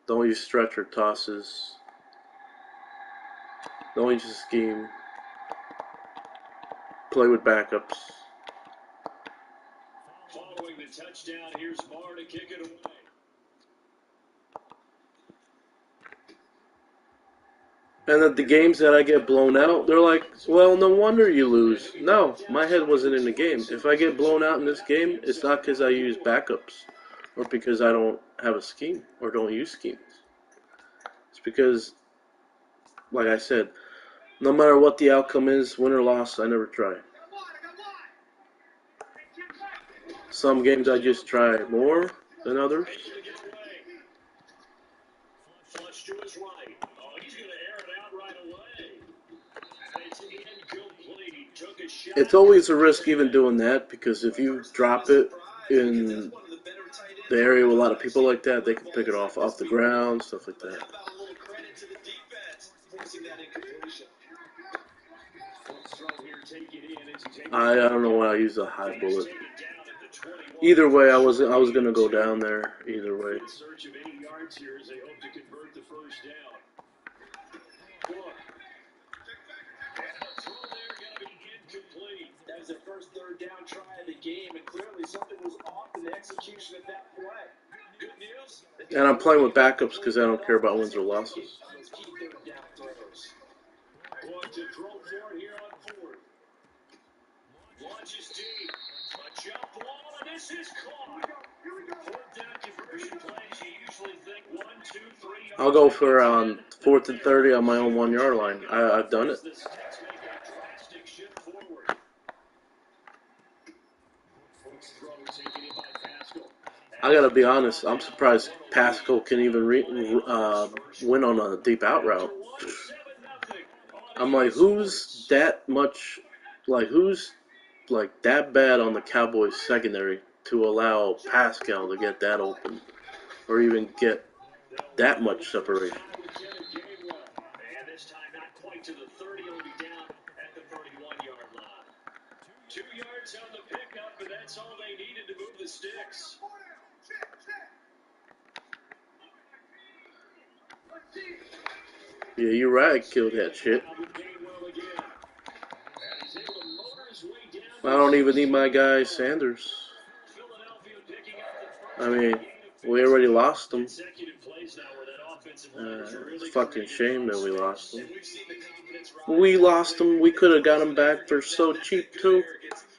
Don't use stretch or tosses. Don't use a scheme. Play with backups. Following the touchdown, here's Marr to kick it away. And at the games that I get blown out, they're like, well, no wonder you lose. No, my head wasn't in the game. If I get blown out in this game, it's not because I use backups or because I don't have a scheme or don't use schemes. It's because, like I said, no matter what the outcome is, win or loss, I never try. Some games I just try more than others. Flush to his right. Oh, he's going to air it out right away. It's incomplete. Took a shot. It's always a risk even doing that because if you drop it in the area with a lot of people like that, they can pick it off the ground, stuff like that. I don't know why I use a high bullet. Either way, I was gonna go down there. Either way. Search of 8 yards here as they hope to convert the first down. And the throw there going to be incomplete. That was their first third down try of the game, and clearly something was off in the execution of that play. Good news. And I'm playing with backups because I don't care about wins or losses. Those key third down throws. Going to throw for it here on fourth. Launches deep. A jump ball, and this is caught. Fourth down conversion plays. You usually think 1, 2, 3. I'll go for 4th and 30 on my own 1 yard line. I've done it. The Sticks make a drastic shift forward. First throw taken in by Pascal. I gotta be honest. I'm surprised Pascal can even win on a deep out route. I'm like, who's that much? Like, who's like that bad on the Cowboys secondary to allow Pascal to get that open or even get that much separation? And this time not quite to the 30, it'll be down at the 31-yard line. 2 yards on the pickup, and that's all they needed to move the Sticks. Yeah, you're right. Killed that shit. I don't even need my guy Sanders. I mean, we already lost him. It's a fucking shame that we lost him. We lost him. We could have got him back for so cheap too,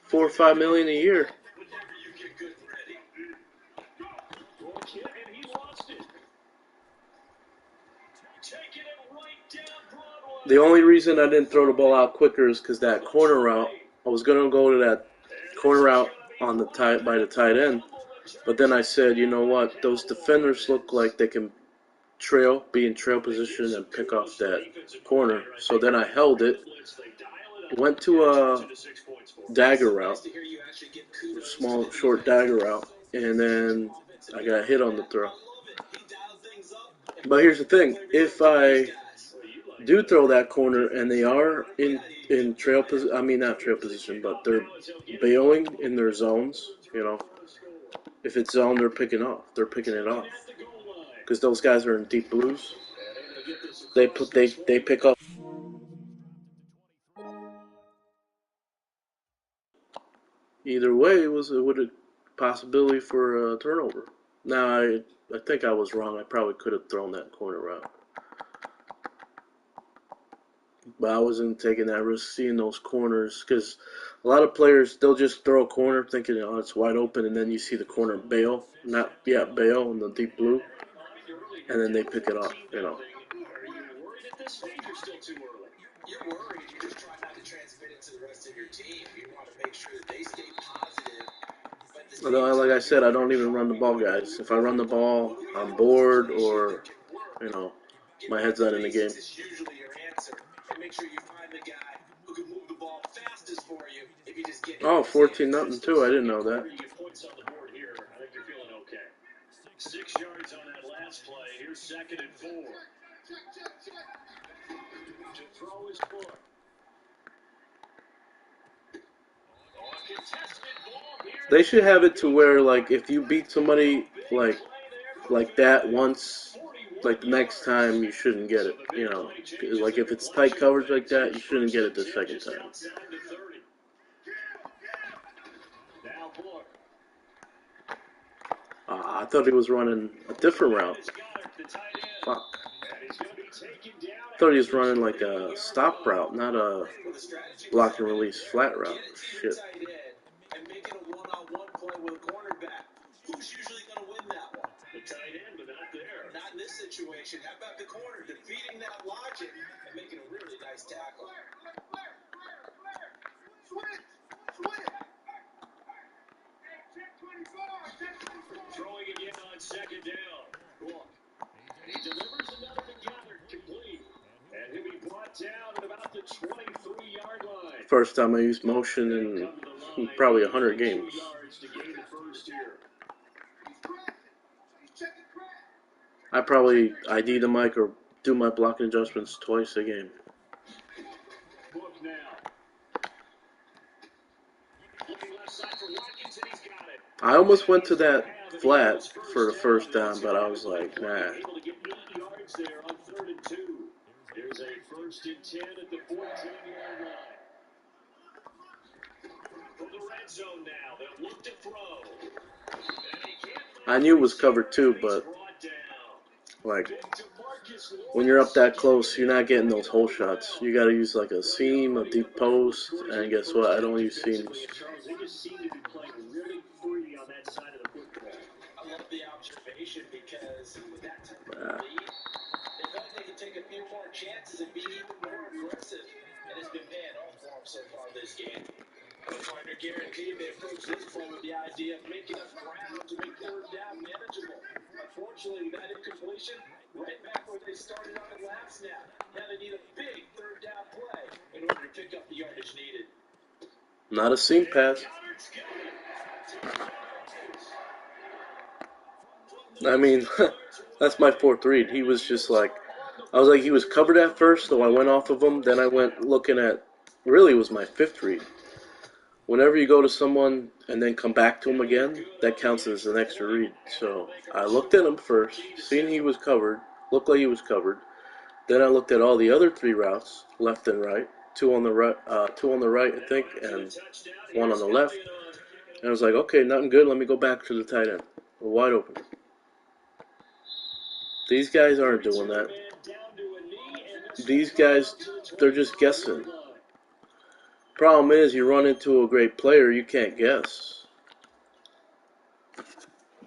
$4 or $5 million a year. The only reason I didn't throw the ball out quicker is because that corner route. I was gonna go to that corner route on the by the tight end, but then I said, you know what? Those defenders look like they can be in trail position and pick off that corner. So then I held it, went to a dagger route, small short dagger route, and then I got hit on the throw. But here's the thing: if I do throw that corner and they are in trail position, I mean not trail position, but they're bailing in their zones, you know. If it's zone, they're picking it off. Because those guys are in deep blues. They pick up. Either way, it would a possibility for a turnover. Now I think I was wrong. I probably could have thrown that corner route. But I wasn't taking that risk seeing those corners because a lot of players, they'll just throw a corner thinking, oh, it's wide open, and then you see the corner bail in the deep blue, and then they pick it off, you know. Are you worried at this stage or still too early? You're worried. You just try not to transmit it to the rest of your team. You want to make sure that they stay positive Although, like I said, I don't even run the ball, guys. If I run the ball, I'm bored or, you know, my head's not in the game. Is usually your answer. And make sure you find the guy who can move the ball fastest for you if you just get Oh, 14-0 too. I didn't know that. Points on the board here. I think you're feeling okay. 6 yards on that last play. Here's 2nd and 4. To throw his foot. They should have it to where, like, if you beat somebody like that once, like the next time you shouldn't get it. You know, like if it's tight coverage like that, you shouldn't get it the second time. I thought he was running a different route. Fuck. I thought he was running like a stop route, not a block and release flat route. Shit. And making a one-on-one play with a cornerback. Who's usually going to win that one? The tight end, but not there. Not in this situation. How about the corner defeating that logic and making a really nice tackle? Throwing again on 2nd down. Look. He delivers another together, complete. And he'll be brought down at about the 23-yard line. First time I used motion in probably 100 games. I probably ID the mic or do my blocking adjustments twice a game. I almost went to that flat for the first down, but I was like, nah. There's a 1st and 10 at the 14-yard line. From the red zone now, they'll look to throw. I knew it was covered too, but like when you're up that close, you're not getting those hole shots. You got to use like a seam, a deep post, and guess what? I don't use seams. They just seem to be playing really free on that side of the football. I love the observation because with that type of lead, they felt they could take a few more chances and be even more aggressive. And it's been paying off for them so far this game. Partner guaranteed they approach this play with the idea of making up ground to make 3rd down manageable. Unfortunately, that incompletion right back where they started on the last snap. Now they need a big 3rd down play in order to pick up the yardage needed. Not a seam pass. I mean, that's my 4th read. He was just like, I was like, he was covered at first, so I went off of him. Then I went looking at, really it was my 5th read. Whenever you go to someone and then come back to him again, that counts as an extra read. So I looked at him first, seen he was covered, looked like he was covered. Then I looked at all the other 3 routes, left and right, 2 on the right, I think, and 1 on the left. And I was like, okay, nothing good. Let me go back to the tight end. We're wide open. These guys aren't doing that. These guys, they're just guessing. Problem is, you run into a great player, you can't guess.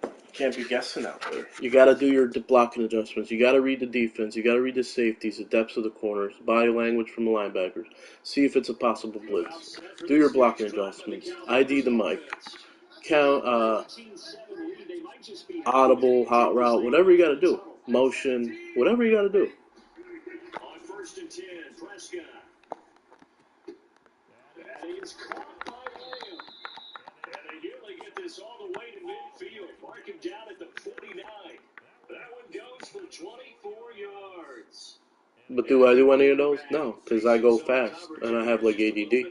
You can't be guessing out there. You got to do your blocking adjustments. You got to read the defense. You got to read the safeties, the depths of the corners, body language from the linebackers. See if it's a possible blitz. Do your blocking adjustments. ID the mic. Count, audible, hot route, whatever you got to do. Motion, whatever you got to do. On 1st and 10, Prescott. That is caught by Williams. And they nearly get this all the way to midfield. Mark him down at the 49. That one goes for 24 yards. But do I do any of those? No, because I go fast and I have like ADD.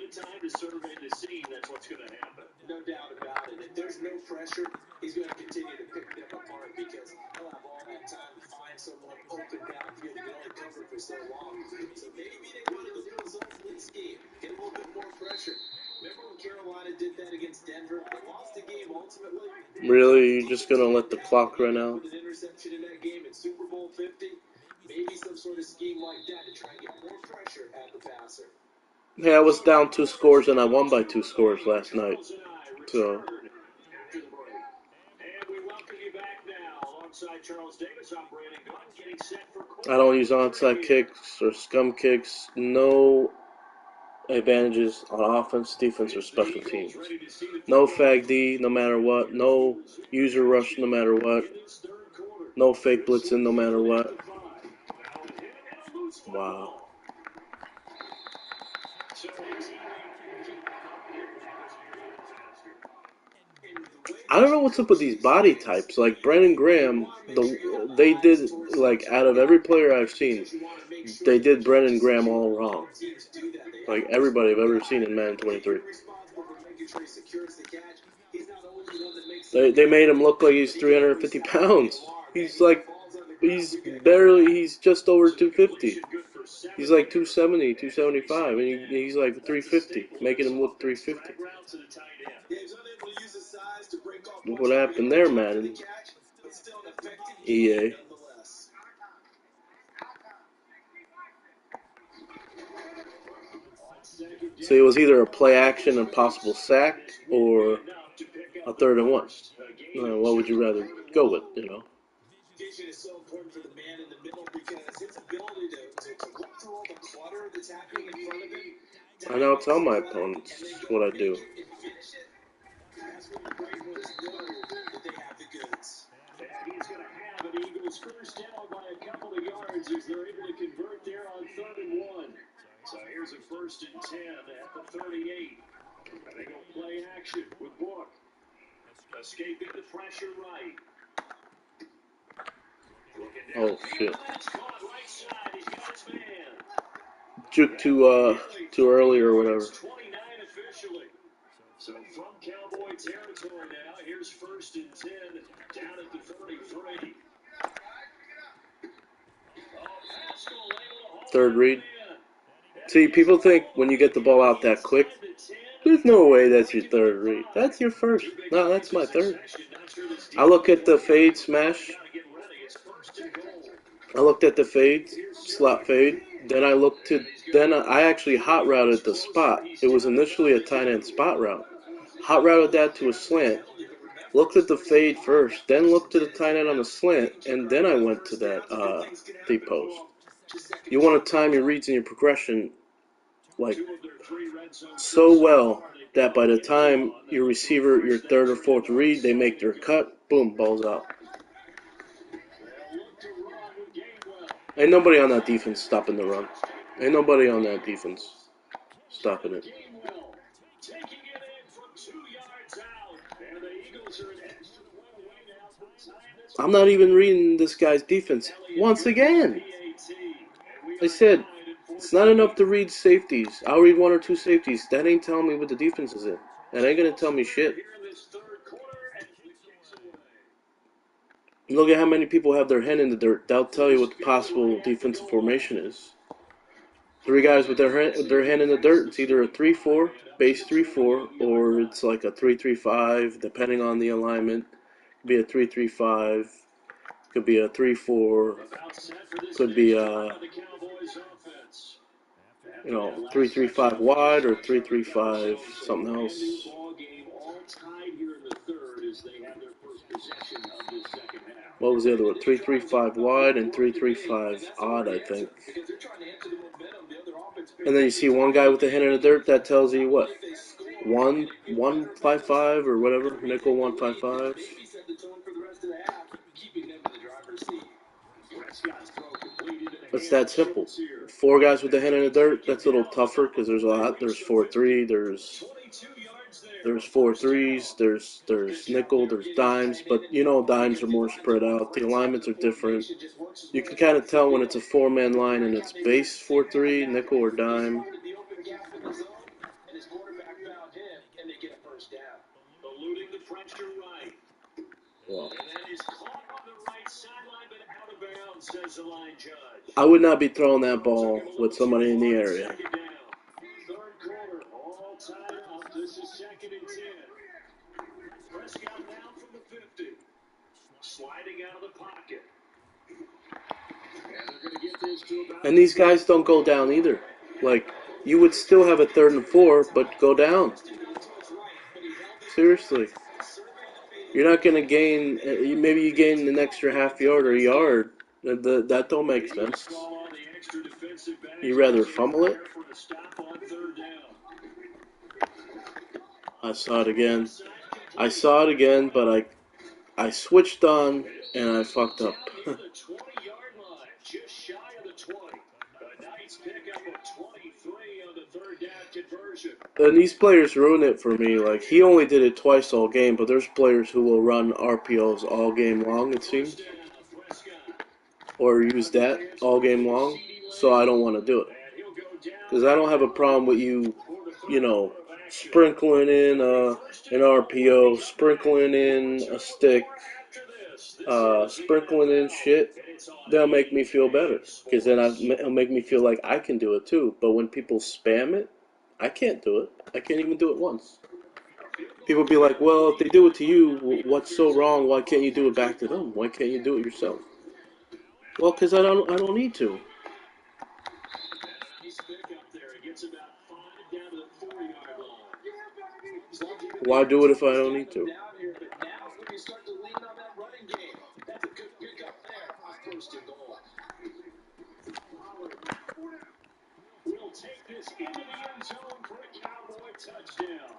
No doubt about it. If there's no pressure, he's going to continue to pick them apart because he'll have all that time to find someone open downfield that can only cover for so long. So maybe they go to the real zone blitz scheme, get a little bit more pressure. Remember when Carolina did that against Denver? They lost the game ultimately. Really? You're just going to let the clock run out? With an interception in that game in Super Bowl 50, maybe some sort of scheme like that to try and get more pressure at the passer. Yeah, I was down 2 scores and I won by 2 scores last night. So I don't use onside kicks or scum kicks. No advantages on offense, defense, or special teams. No fag D, no matter what. No user rush, no matter what. No fake blitzing, no matter what. Wow. I don't know what's up with these body types. Like Brandon Graham, they did, like, out of every player I've seen, they did Brandon Graham all wrong. Like everybody I've ever seen in Madden 23. They made him look like he's 350 pounds. He's just over 250. He's like 270, 275, and he's like 350, making him look 350. What happened there, Madden? EA. So it was either a play action and possible sack or a 3rd and 1. What would you rather go with, Vision is so important for the man in the middle because his ability to look through all the clutter that's happening in front of him. I now tell my opponents what I do. That's when the great ones know that they have the goods. And he's going to have an Eagles first down by a couple of yards as they're able to convert there on 3rd and 1. So here's a 1st and 10 at the 38. And they go play action with Book. Escaping the pressure right. Oh shit! Juke too early or whatever. 29 officially. So from Cowboy territory now, here's 1st and 10 down at the 33. 3rd read. See, people think when you get the ball out that quick, there's no way that's your 3rd read. That's your 1st. No, that's my 3rd. I look at the fade smash. I looked at the fade, slot fade. Then I actually hot routed the spot. It was initially a tight end spot route. Hot routed that to a slant. Looked at the fade first, then looked at the tight end on the slant, and then I went to that deep post. You want to time your reads and your progression like so well that by the time your receiver, your 3rd or 4th read, they make their cut, boom, ball's out. Ain't nobody on that defense stopping the run. Ain't nobody on that defense stopping it. I'm not even reading this guy's defense. Once again, I said, it's not enough to read safeties. I'll read 1 or 2 safeties. That ain't telling me what the defense is in. That ain't going to tell me shit. Look at how many people have their hand in the dirt. That'll tell you what the possible defensive formation is. 3 guys with their hand in the dirt. It's either a 3-4, base 3-4, or it's like a 3-3-5, depending on the alignment. Could be a 3-3-5. Could be a 3-4. Could be a 3-3-5 wide or 3-3-5 something else. What was the other one? 3-3-5 wide and 3-3-5 odd, I think. And then you see one guy with a hand in the dirt. That tells you what? 1-5-5 or whatever. Nickel 1-5-5. It's that simple. 4 guys with a hand in the dirt. That's a little tougher because there's a lot. There's 4-3. There's 4-3s. There's nickel. There's dimes. But dimes are more spread out. The alignments are different. You can kind of tell when it's a 4-man line and it's base 4-3, nickel or dime. Well, I would not be throwing that ball with somebody in the area. 3rd quarter, all tied up. This is 2nd and 10. Prescott down from the 50. Sliding out of the pocket. And these guys don't go down either. Like, you would still have a 3rd and 4, but go down. Seriously. You're not going to gain, maybe you gain an extra half yard or a yard. That don't make sense. You rather fumble it? I saw it again. I saw it again, but I switched on and I fucked up. Near the 20-yard line, just shy of the 20. A nice pickup of 23 on the third down conversion. And these players ruin it for me. Like, he only did it twice all game, but there's players who will run RPOs all game long, it seems, or use that all game long. So I don't want to do it because I don't have a problem with you, sprinkling in an RPO, sprinkling in a stick, sprinkling in shit. That'll make me feel better because then it'll make me feel like I can do it too. But when people spam it, I can't do it. I can't even do it once. People be like, well, if they do it to you, what's so wrong? Why can't you do it back to them? Why can't you do it yourself? Well, because I don't need to. Why do it if I don't need to? We'll take this into the end zone for a Cowboy touchdown.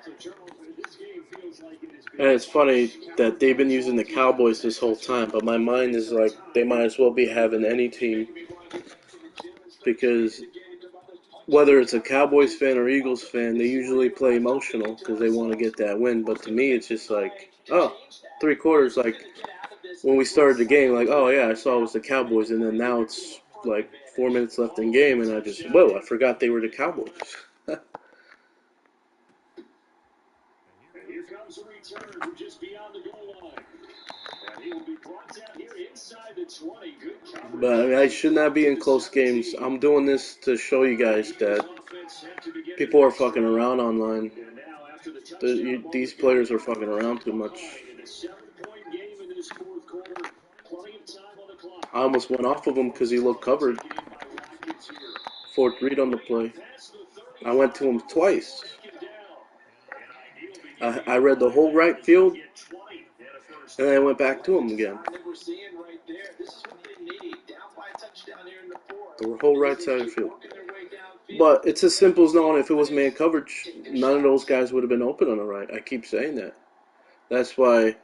So, Charles, this game feels like it has been. And it's funny that they've been using the Cowboys this whole time, but my mind is like, they might as well be having any team because whether it's a Cowboys fan or Eagles fan, they usually play emotional because they want to get that win. But to me, it's just like, oh, 3/4. Like when we started the game, like, oh yeah, I saw it was the Cowboys, and then now it's like 4 minutes left in game, and I just, whoa, I forgot they were the Cowboys. Here comes a return from just beyond the goal line. And he will be brought down here inside the 20. Good coverage. But I mean, I should not be in close games. I'm doing this to show you guys that people are fucking around online. These players are fucking around too much. I almost went off of him because he looked covered. Fourth read on the play. I went to him twice. I read the whole right field, and then I went back to him again. The whole right side of the field. But it's as simple as knowing if it was man coverage, none of those guys would have been open on the right. I keep saying that. That's why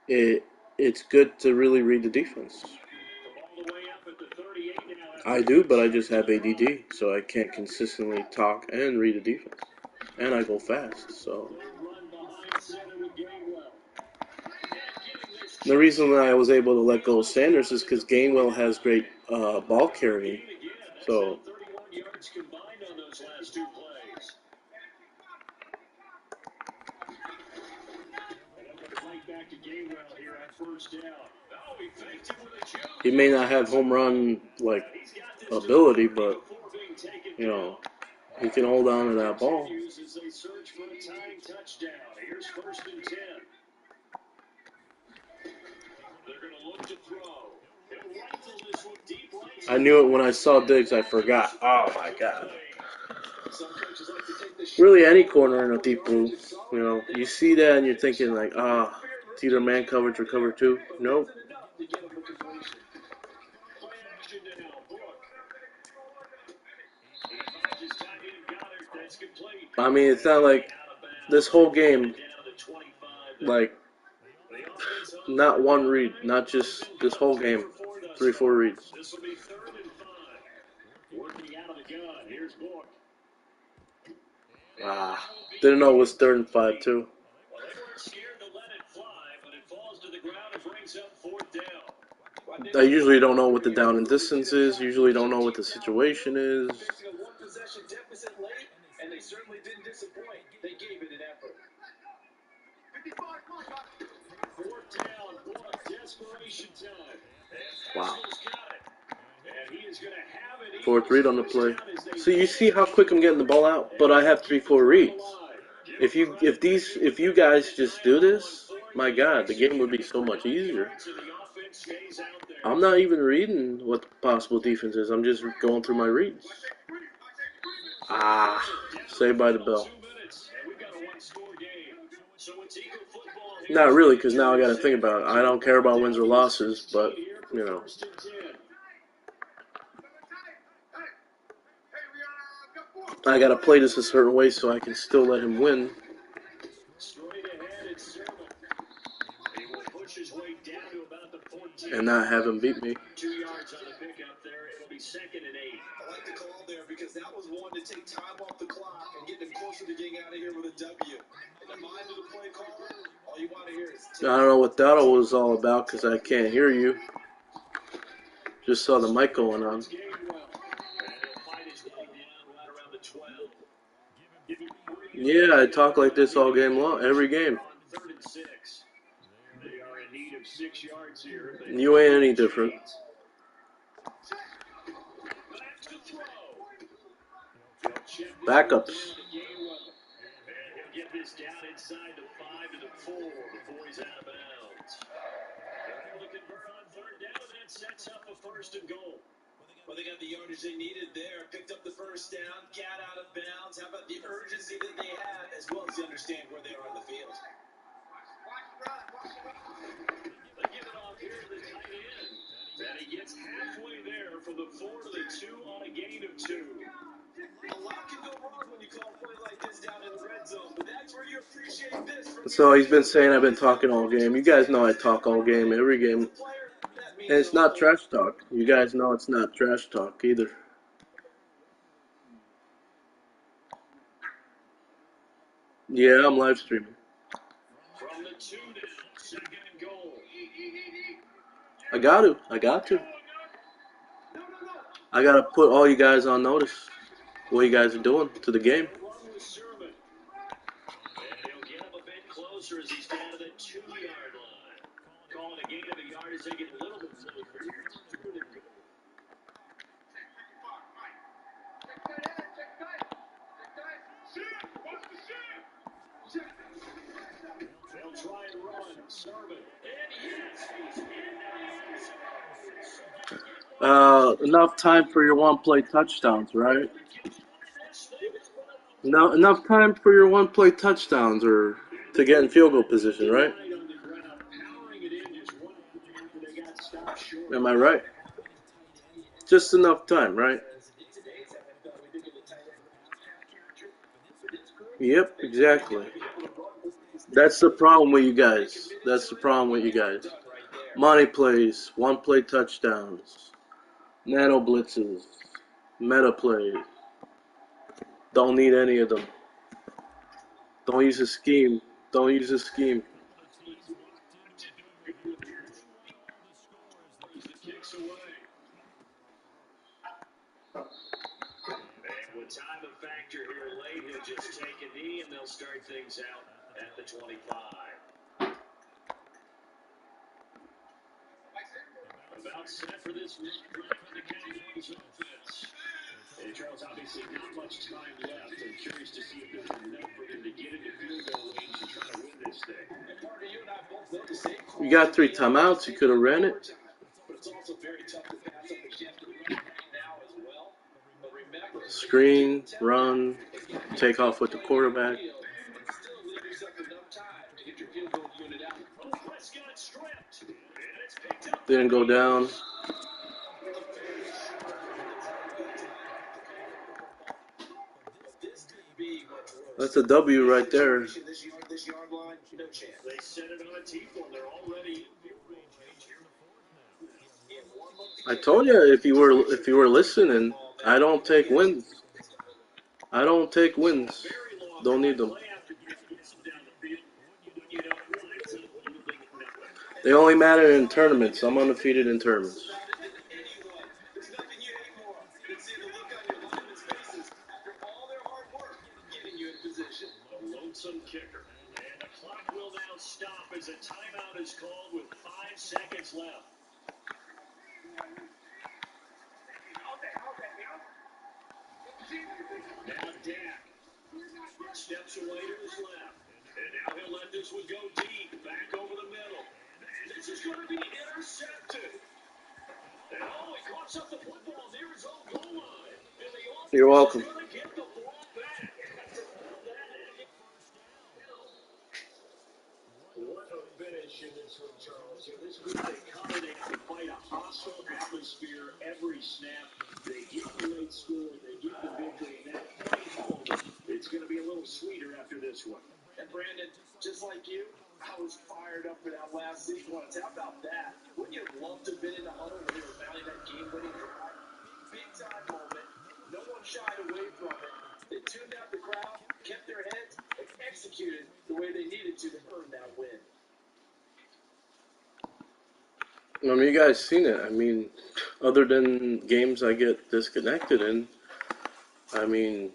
it's good to really read the defense. I do, but I just have ADD, so I can't consistently talk and read the defense. And I go fast, so. The reason that I was able to let go of Sanders is because Gainwell has great ball carrying. So. He may not have home run like ability, but he can hold on to that ball. I knew it when I saw Diggs. I forgot. Oh my god. Really, any corner in a deep blue, you see that and you're thinking like, it's either man coverage or cover two. Nope. I mean, it's not like this whole game, like, not one read, not just this whole game, 3-4 reads. Didn't know it was 3rd and 5 too. I usually don't know what the down and distance is. Usually don't know what the situation is. Wow. 4th read on the play. So you see how quick I'm getting the ball out, but I have 3-4 reads. If you guys just do this, my God, the game would be so much easier. I'm not even reading what the possible defense is. I'm just going through my reads. Saved by the bell. Not really, because now I got to think about it. I don't care about wins or losses, but, I got to play this a certain way so I can still let him win. and not have him beat me. 2 yards on the pickup there. It'll be 2nd and 8. I like the call there because that was one to take time off the clock and get them closer to getting out of here with a W. In the mind of the play caller, all you want to hear is I don't know what that was all about because I can't hear you. Just saw the mic going on. And he'll find his way down right around the 12. Yeah, I talk like this all game long, every game. On 3rd and 6. They are in need of 6 yards here. You ain't any different. Back to throw. Backups. And he'll get this down inside the 5 to the 4 before he's out of bounds. They're able to convert on 3rd down, and that sets up a 1st and goal. well, they got the yardage they needed there. Picked up the first down, got out of bounds. How about the urgency that they have, as well as they understand where they are on the field? They give it off here to the tight end. And he gets halfway there from the 4 to the 2 on a gain of 2. A lot can go wrong when you call a play like this down in the red zone, but that's where you appreciate this. So he's been saying I've been talking all game. You guys know I talk all game, every game. And it's not trash talk. You guys know it's not trash talk either. Yeah, I'm live streaming. From the 2 now, 2nd and goal. I got to. I got to put all you guys on notice. What you guys are doing to the game. Run with Sherman. And he'll get up a bit closer as he's down to the 2-yard line. Calling a gain of a yard as they get a little bit closer here. 3rd and goal. They'll try and run. Sherman. And yes, he's in the end zone. Enough time for your one-play touchdowns, right? No, enough time for your one-play touchdowns or to get in field goal position, right? Am I right? Just enough time, right? Yep, exactly. That's the problem with you guys. Money plays, one-play touchdowns, nano blitzes, meta plays. Don't need any of them. Don't use a scheme. Kicks away. And with time to factor here late, he'll just take a knee and they'll start things out at the 25. About set for this next drive for the Cowboys offense. And Charles, obviously not much time left. I'm curious to see if there's enough for them to get into field goal range and try to win this thing. You got 3 timeouts. You could have ran it. But it's also very tough to pass up the chance to run now as well. But remember, Screen, run, take off with the quarterback. still leave yourself enough time to get your field goal unit out. Oh, Prescott stripped. And it's picked up. Didn't go down. This could be much worse. That's a W right there. This yard line, no chance. They set it on a T-bone. They're already in field range. I told you if you were listening, I don't take wins. Don't need them. They only matter in tournaments. I'm undefeated in tournaments. There's nothing you hate more than seeing the look on your linemen's faces after all their hard work getting you in position. A lonesome kicker. And the clock will now stop as a timeout is called with 5 seconds left. Now Dak steps away to his left. And now he'll let this one go deep, back over the middle. And this is going to be intercepted. And he caught up the football near his own goal line. And the offense You're welcome. is going to get the ball back. What a finish in this one, Charles. This group, they come in, they have to fight a hostile atmosphere every snap. They get the late score, they get the victory, and that fight home, it's going to be a little sweeter after this one. And Brandon, just like you, I was fired up for that last sequence. How about that? Wouldn't you love to have been in the huddle when they were mounting that game-winning drive? Big time moment. No one shied away from it. They tuned out the crowd, kept their heads, and executed the way they needed to earn that win. I mean, you guys seen it. I mean, other than games I get disconnected in, I mean,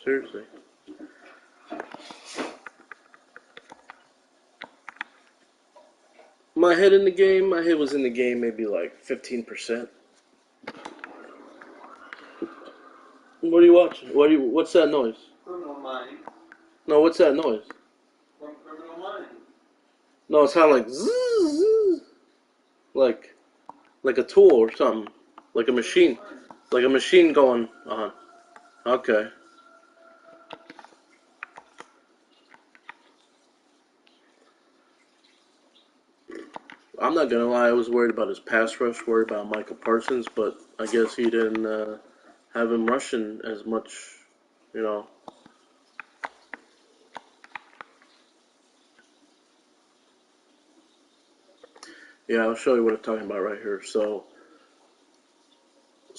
seriously. My head in the game, my head was in the game maybe like 15%. What are you watching? What's that noise? Criminal Minds No, what's that noise? from Criminal Minds. No, it sounded like zzz, like a tool or something, like a machine, going on. Okay. I'm not gonna lie, I was worried about his pass rush, worried about Michael Parsons, but I guess he didn't have him rushing as much, you know. Yeah, I'll show you what I'm talking about right here. So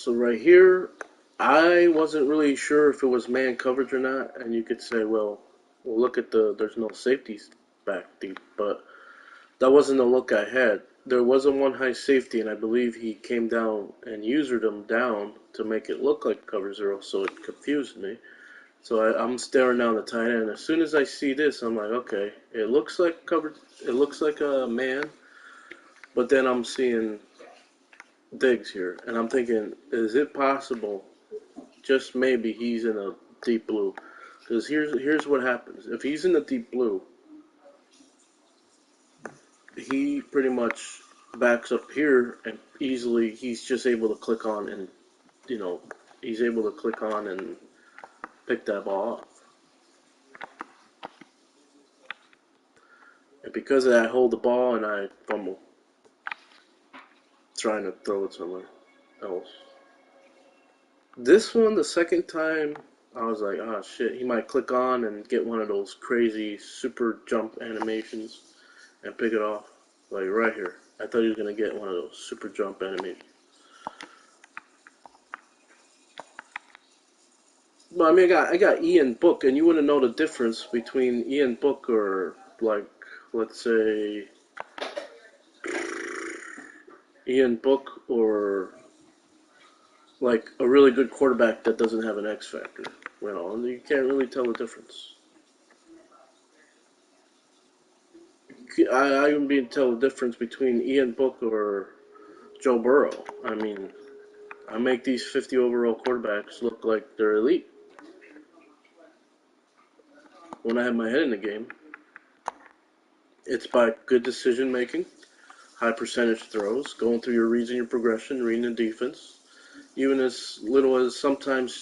right here, I wasn't really sure if it was man coverage or not, and you could say, well, look at there's no safeties back deep, but that wasn't the look I had. There was a one high safety, and I believe he came down and usered him down to make it look like cover zero, so it confused me. So I'm staring down the tight end. As soon as I see this, I'm like, okay, it looks like covered. It looks like a man, but then I'm seeing Diggs here, and I'm thinking, is it possible? Just maybe he's in a deep blue, because here's what happens. If he's in the deep blue, he pretty much backs up here, and easily he's just able to click on and you know he's able to click on and pick that ball off. And because of that, I hold the ball and I fumble, trying to throw it somewhere else. This one, the second time, I was like, oh shit, he might click on and get one of those crazy super jump animations and pick it off. Like right here. I thought he was going to get one of those super jump animations. But I mean, I got Ian Book, and you wouldn't know the difference between Ian Book or, like, let's say, Ian Book or, like, a really good quarterback that doesn't have an X factor. You know, and you can't really tell the difference. I even be tell the difference between Ian Book or Joe Burrow. I mean, I make these 50 overall quarterbacks look like they're elite when I have my head in the game. It's by good decision making, high percentage throws, going through your reads and your progression, reading the defense, even as little as sometimes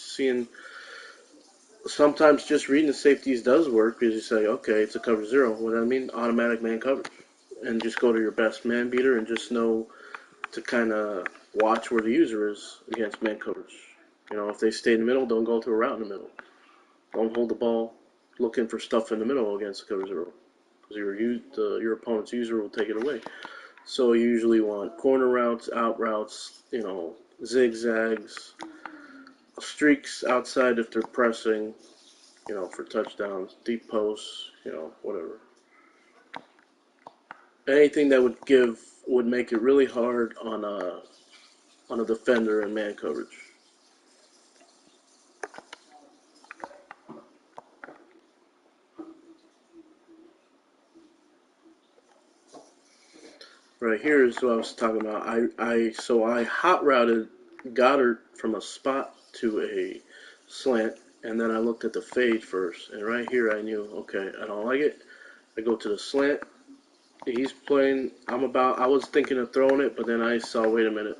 just reading the safeties does work because you say, okay, it's a cover zero. What do I mean? Automatic man coverage. And just go to your best man beater and just know to kind of watch where the user is against man coverage. You know, if they stay in the middle, don't go to a route in the middle. Don't hold the ball looking for stuff in the middle against cover zero because your opponent's user will take it away. So you usually want corner routes, out routes, you know, zigzags, streaks outside if they're pressing, you know, for touchdowns, deep posts, you know, whatever. Anything that would make it really hard on a defender in man coverage. Right here is what I was talking about. I hot routed Goddard from a spot to a slant, and then I looked at the fade first. And right here I knew, okay, I don't like it. I go to the slant. He's playing. I was thinking of throwing it, but then I saw, wait a minute.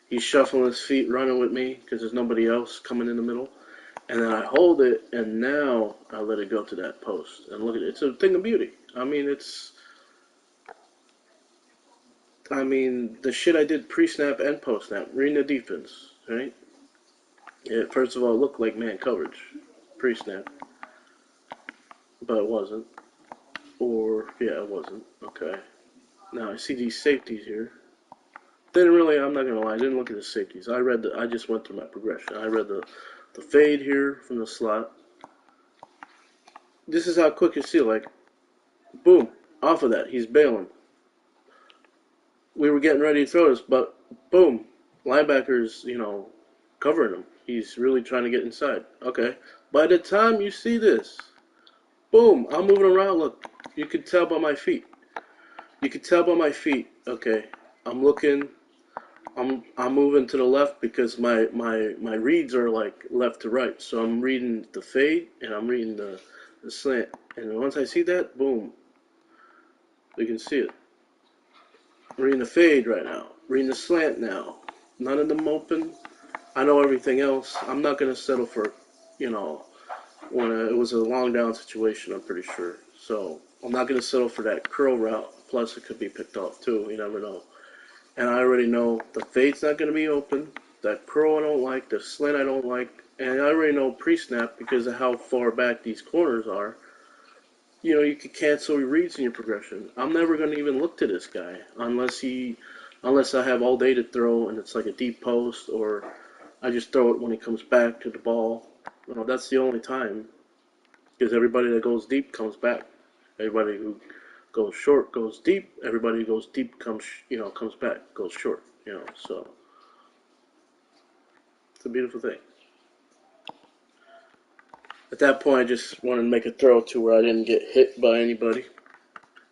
He's shuffling his feet, running with me because there's nobody else coming in the middle. And then I hold it, and now I let it go to that post. And look at it. It's a thing of beauty. The shit I did pre-snap and post-snap, reading the defense, right? It, first of all, looked like man coverage, pre-snap, but it wasn't. Or, yeah, it wasn't. Okay. Now I see these safeties here. Didn't really, I'm not gonna lie, I didn't look at the safeties. I just went through my progression. I read the fade here from the slot. This is how quick you see, like, boom, off of that, he's bailing. We were getting ready to throw this, but boom, linebackers, covering him. He's really trying to get inside. Okay. By the time you see this, boom, I'm moving around. Look, you can tell by my feet. You can tell by my feet. Okay, I'm looking. I'm moving to the left because my reads are like left to right. So I'm reading the fade and I'm reading the slant. And once I see that, boom, you can see it. I'm reading the fade right now. Reading the slant now. None of them open. I know everything else. I'm not gonna settle for, you know, when it was a long down situation. I'm pretty sure. So I'm not gonna settle for that curl route. Plus, it could be picked off too. You never know. And I already know the fade's not gonna be open. That curl I don't like. The slant I don't like. And I already know pre-snap because of how far back these corners are. You could cancel your reads in your progression. I'm never gonna even look to this guy unless I have all day to throw and it's like a deep post or I just throw it when he comes back to the ball. That's the only time because everybody that goes deep comes back. Everybody who goes short goes deep. Everybody who goes deep comes back, goes short. So it's a beautiful thing. At that point, I just wanted to make a throw to where I didn't get hit by anybody.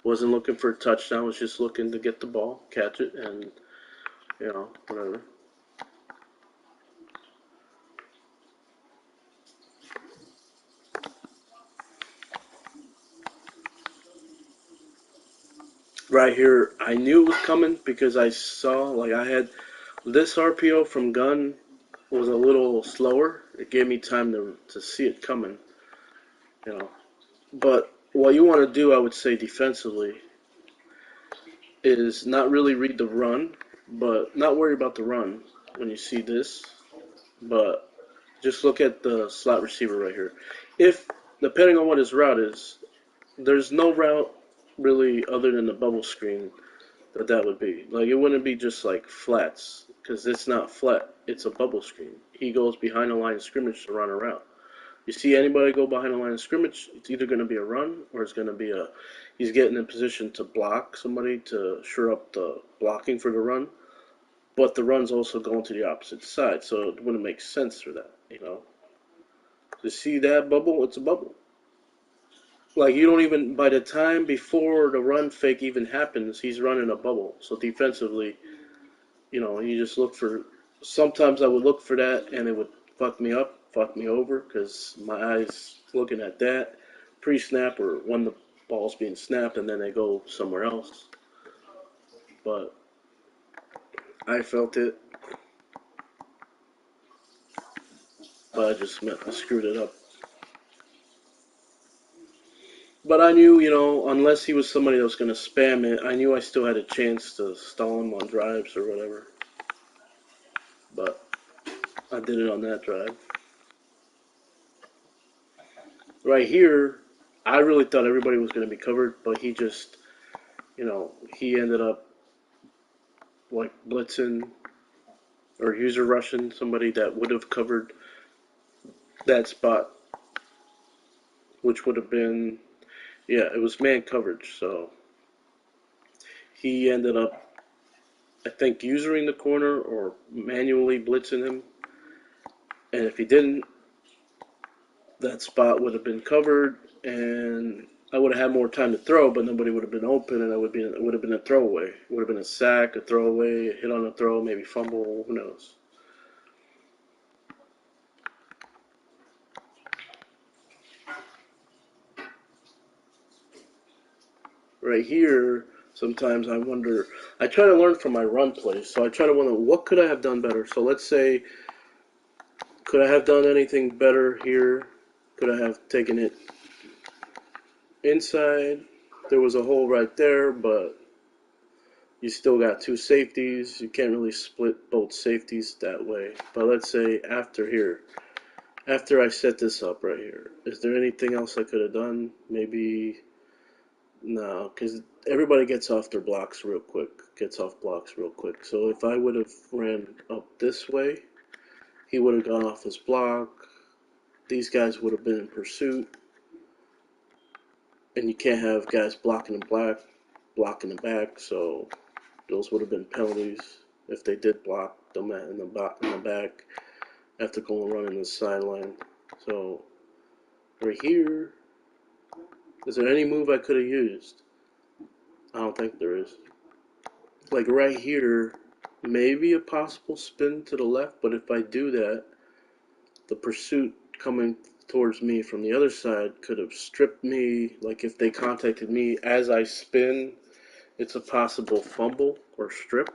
Wasn't looking for a touchdown. Was just looking to get the ball, catch it, and whatever. Right here, I knew it was coming because I saw, like, I had this RPO from gun was a little slower. It gave me time to see it coming, you know. But what you want to do, I would say, defensively, is not really read the run, but not worry about the run when you see this, but just look at the slot receiver right here. If, depending on what his route is, there's no route really other than the bubble screen that would be. Like, it wouldn't be just like flats, because it's not flat, it's a bubble screen. He goes behind the line of scrimmage to run a route. You see anybody go behind the line of scrimmage, it's either going to be a run or it's going to be he's getting in position to block somebody to shore up the blocking for the run, but the run's also going to the opposite side, so it wouldn't make sense for that. To see that bubble, it's a bubble. Like, you don't even, by the time before the run fake even happens, he's running a bubble. So defensively, you just look for, sometimes I would look for that and it would fuck me up, fuck me over, because my eyes looking at that pre-snap or when the ball's being snapped and then they go somewhere else. But I felt it, but I just screwed it up. But I knew, unless he was somebody that was going to spam it, I knew I still had a chance to stall him on drives or whatever. But I did it on that drive. Right here, I really thought everybody was going to be covered, but he just, he ended up like blitzing or user rushing somebody that would have covered that spot, which would have been, yeah, it was man coverage. So he ended up, I think, usering the corner or manually blitzing him. And if he didn't, that spot would have been covered, and I would have had more time to throw, but nobody would have been open, and it would have been a throwaway. It would have been a sack, a throwaway, a hit on a throw, maybe fumble, who knows. Right here, sometimes I wonder, I try to learn from my run plays, so I try to wonder, what could I have done better? So let's say, could I have done anything better here? Could I have taken it inside? There was a hole right there, but you still got two safeties. You can't really split both safeties that way. But let's say after I set this up right here, is there anything else I could have done? Maybe No, because everybody gets off their blocks real quick, gets off blocks real quick. So if I would have ran up this way, he would have gone off his block. These guys would have been in pursuit, and you can't have guys blocking blocking the back. So those would have been penalties if they did block them in the back after going running the sideline. So right here, is there any move I could have used? I don't think there is. Like right here, maybe a possible spin to the left, but if I do that, the pursuit coming towards me from the other side could have stripped me. Like if they contacted me as I spin, it's a possible fumble or strip.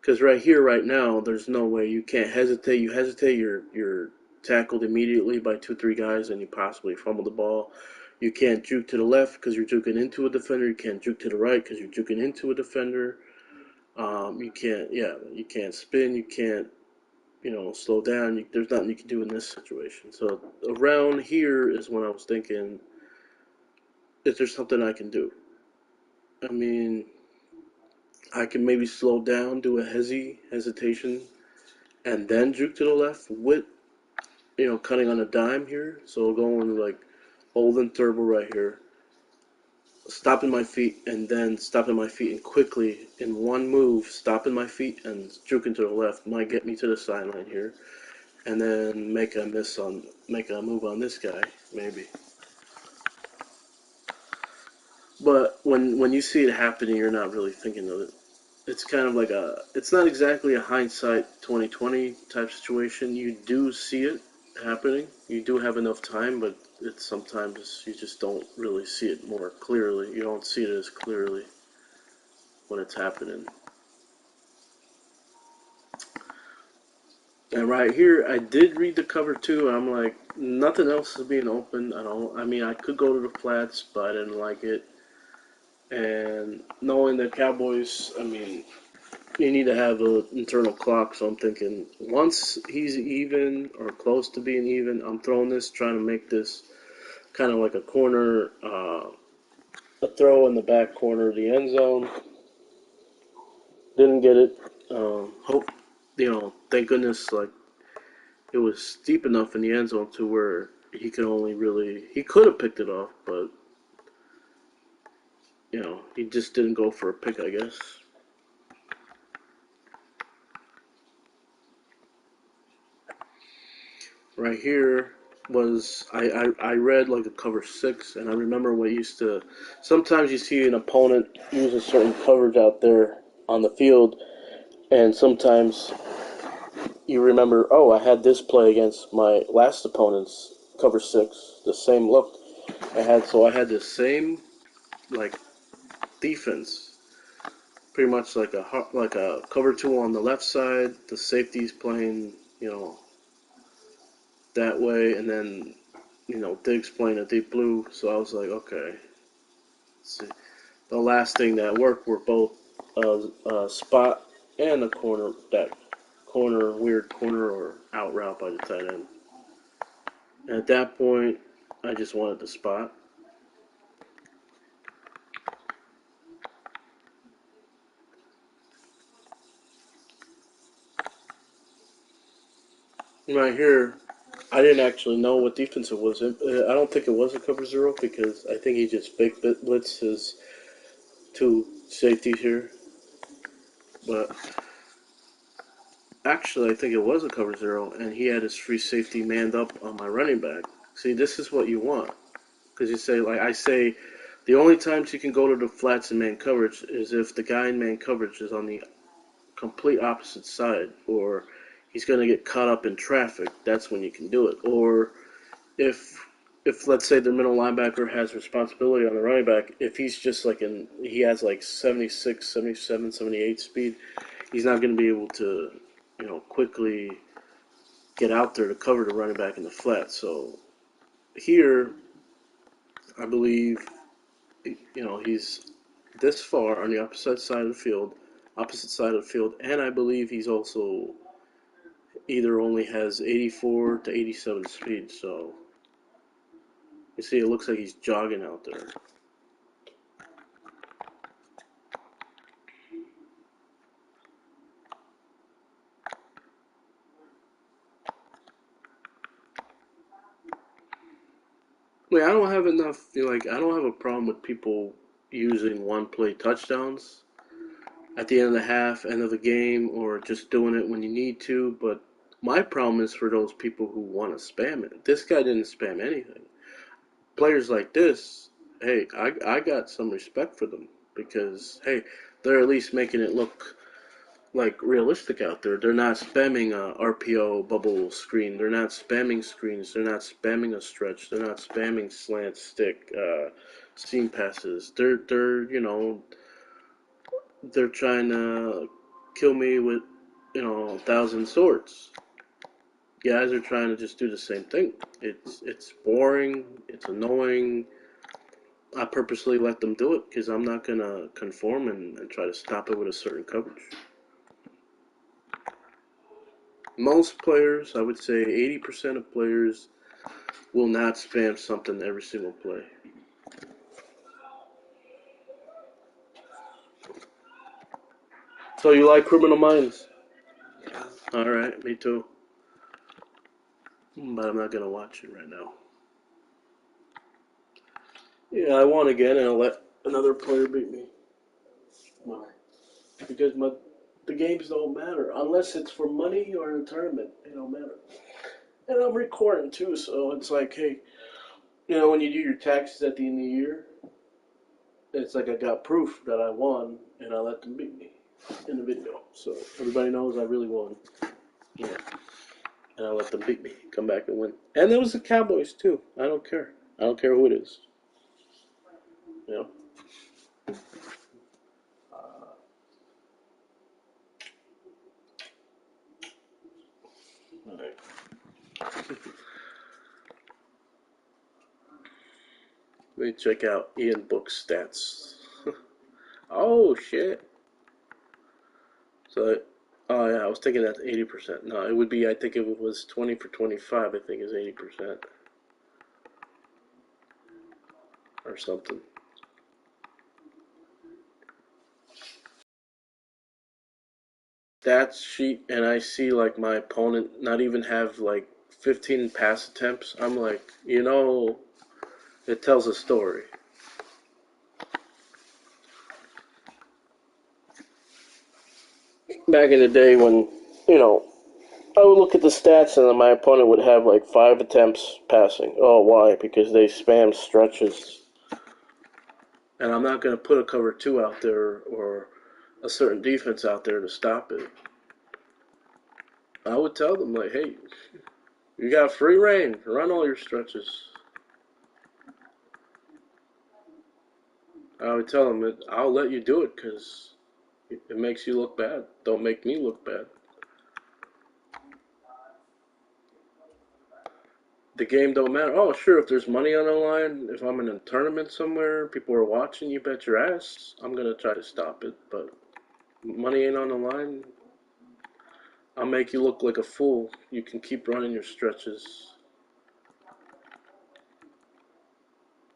Because right here, right now, there's no way. You can't hesitate. You hesitate, you're tackled immediately by 2, 3 guys, and you possibly fumble the ball. You can't juke to the left because you're juking into a defender. You can't juke to the right because you're juking into a defender. You can't spin. You can't, slow down. There's nothing you can do in this situation. So around here is when I was thinking, is there something I can do? I mean, I can maybe slow down, do a hesitation, and then juke to the left with, cutting on a dime here. So going like holding turbo right here, stopping my feet, and then stopping my feet and quickly in one move, stopping my feet and juking to the left might get me to the sideline here, and then make a move on this guy maybe. But when you see it happening, you're not really thinking of it. It's kind of like it's not exactly a hindsight 2020 type situation. You do see it happening. You do have enough time, but it's sometimes you just don't really see it more clearly. You don't see it as clearly when it's happening. And right here, I did read the cover too. I'm like, nothing else is being open. I mean, I could go to the flats, but I didn't like it. And knowing the Cowboys, I mean, you need to have an internal clock. So I'm thinking once he's even or close to being even, I'm throwing this, trying to make this kind of like a corner, a throw in the back corner of the end zone. Didn't get it. Hope, thank goodness, like it was deep enough in the end zone to where he could have picked it off, but he just didn't go for a pick, I guess. Right here was I read like a cover 6, and I remember what used to. Sometimes you see an opponent use a certain coverage out there on the field, and sometimes you remember, oh, I had this play against my last opponent's cover 6, the same look. I had the same like defense, pretty much like a cover 2 on the left side. The safety's playing, that way, and then Diggs playing a deep blue. So I was like, okay. Let's see. The last thing that worked were both spot and a corner, that weird corner or out route by the tight end. And at that point, I just wanted the spot. Right here, I didn't actually know what defense it was. I don't think it was a cover 0 because I think he just fake blitzed his 2 safeties here. But actually, I think it was a cover 0, and he had his free safety manned up on my running back. See, this is what you want. Because you say, like I say, the only times you can go to the flats in man coverage is if the guy in man coverage is on the complete opposite side, or he's going to get caught up in traffic. That's when you can do it. Or if let's say the middle linebacker has responsibility on the running back, if he's just he has like 76, 77, 78 speed, he's not going to be able to, quickly get out there to cover the running back in the flat. So here, I believe, he's this far on the opposite side of the field, and I believe he's also either only has 84 to 87 speed. So you see, it looks like he's jogging out there. Wait, I don't have enough. Like, I don't have a problem with people using one play touchdowns at the end of the half, end of the game, or just doing it when you need to. But my problem is for those people who want to spam it. This guy didn't spam anything. Players like this, hey, I got some respect for them because, hey, they're at least making it look like realistic out there. They're not spamming a RPO bubble screen. They're not spamming screens. They're not spamming a stretch. They're not spamming slant stick seam passes. They're trying to kill me with 1,000 swords. Guys are trying to just do the same thing. It's boring. It's annoying. I purposely let them do it because I'm not gonna conform and try to stop it with a certain coverage. Most players, I would say 80% of players, will not spam something every single play. So you like Criminal Minds? Yeah. Alright, me too. But I'm not gonna watch it right now. Yeah, I won again and I'll let another player beat me. Why? Because the games don't matter. Unless it's for money or in a tournament. They don't matter. And I'm recording too, so it's like, hey, when you do your taxes at the end of the year, it's like I got proof that I won and I let them beat me in the video. So everybody knows I really won. Yeah. And I let them beat me, come back and win. And there was the Cowboys too. I don't care. I don't care who it is. You know. All right. Let me check out Ian Book's stats. Oh shit. So, oh yeah, I was thinking that's 80%. No, it would be. I think if it was 20 for 25, I think is 80% or something. Stats sheet, and I see like my opponent not even have like 15 pass attempts. I'm like, it tells a story. Back in the day when, I would look at the stats and then my opponent would have like 5 attempts passing. Oh, why? Because they spam stretches. And I'm not going to put a cover 2 out there or a certain defense out there to stop it. I would tell them, like, hey, you got free reign. Run all your stretches. I would tell them, I'll let you do it because it makes you look bad. Don't make me look bad. The game don't matter. Oh, sure, if there's money on the line, if I'm in a tournament somewhere, people are watching, you bet your ass, I'm going to try to stop it. But money ain't on the line, I'll make you look like a fool. You can keep running your stretches.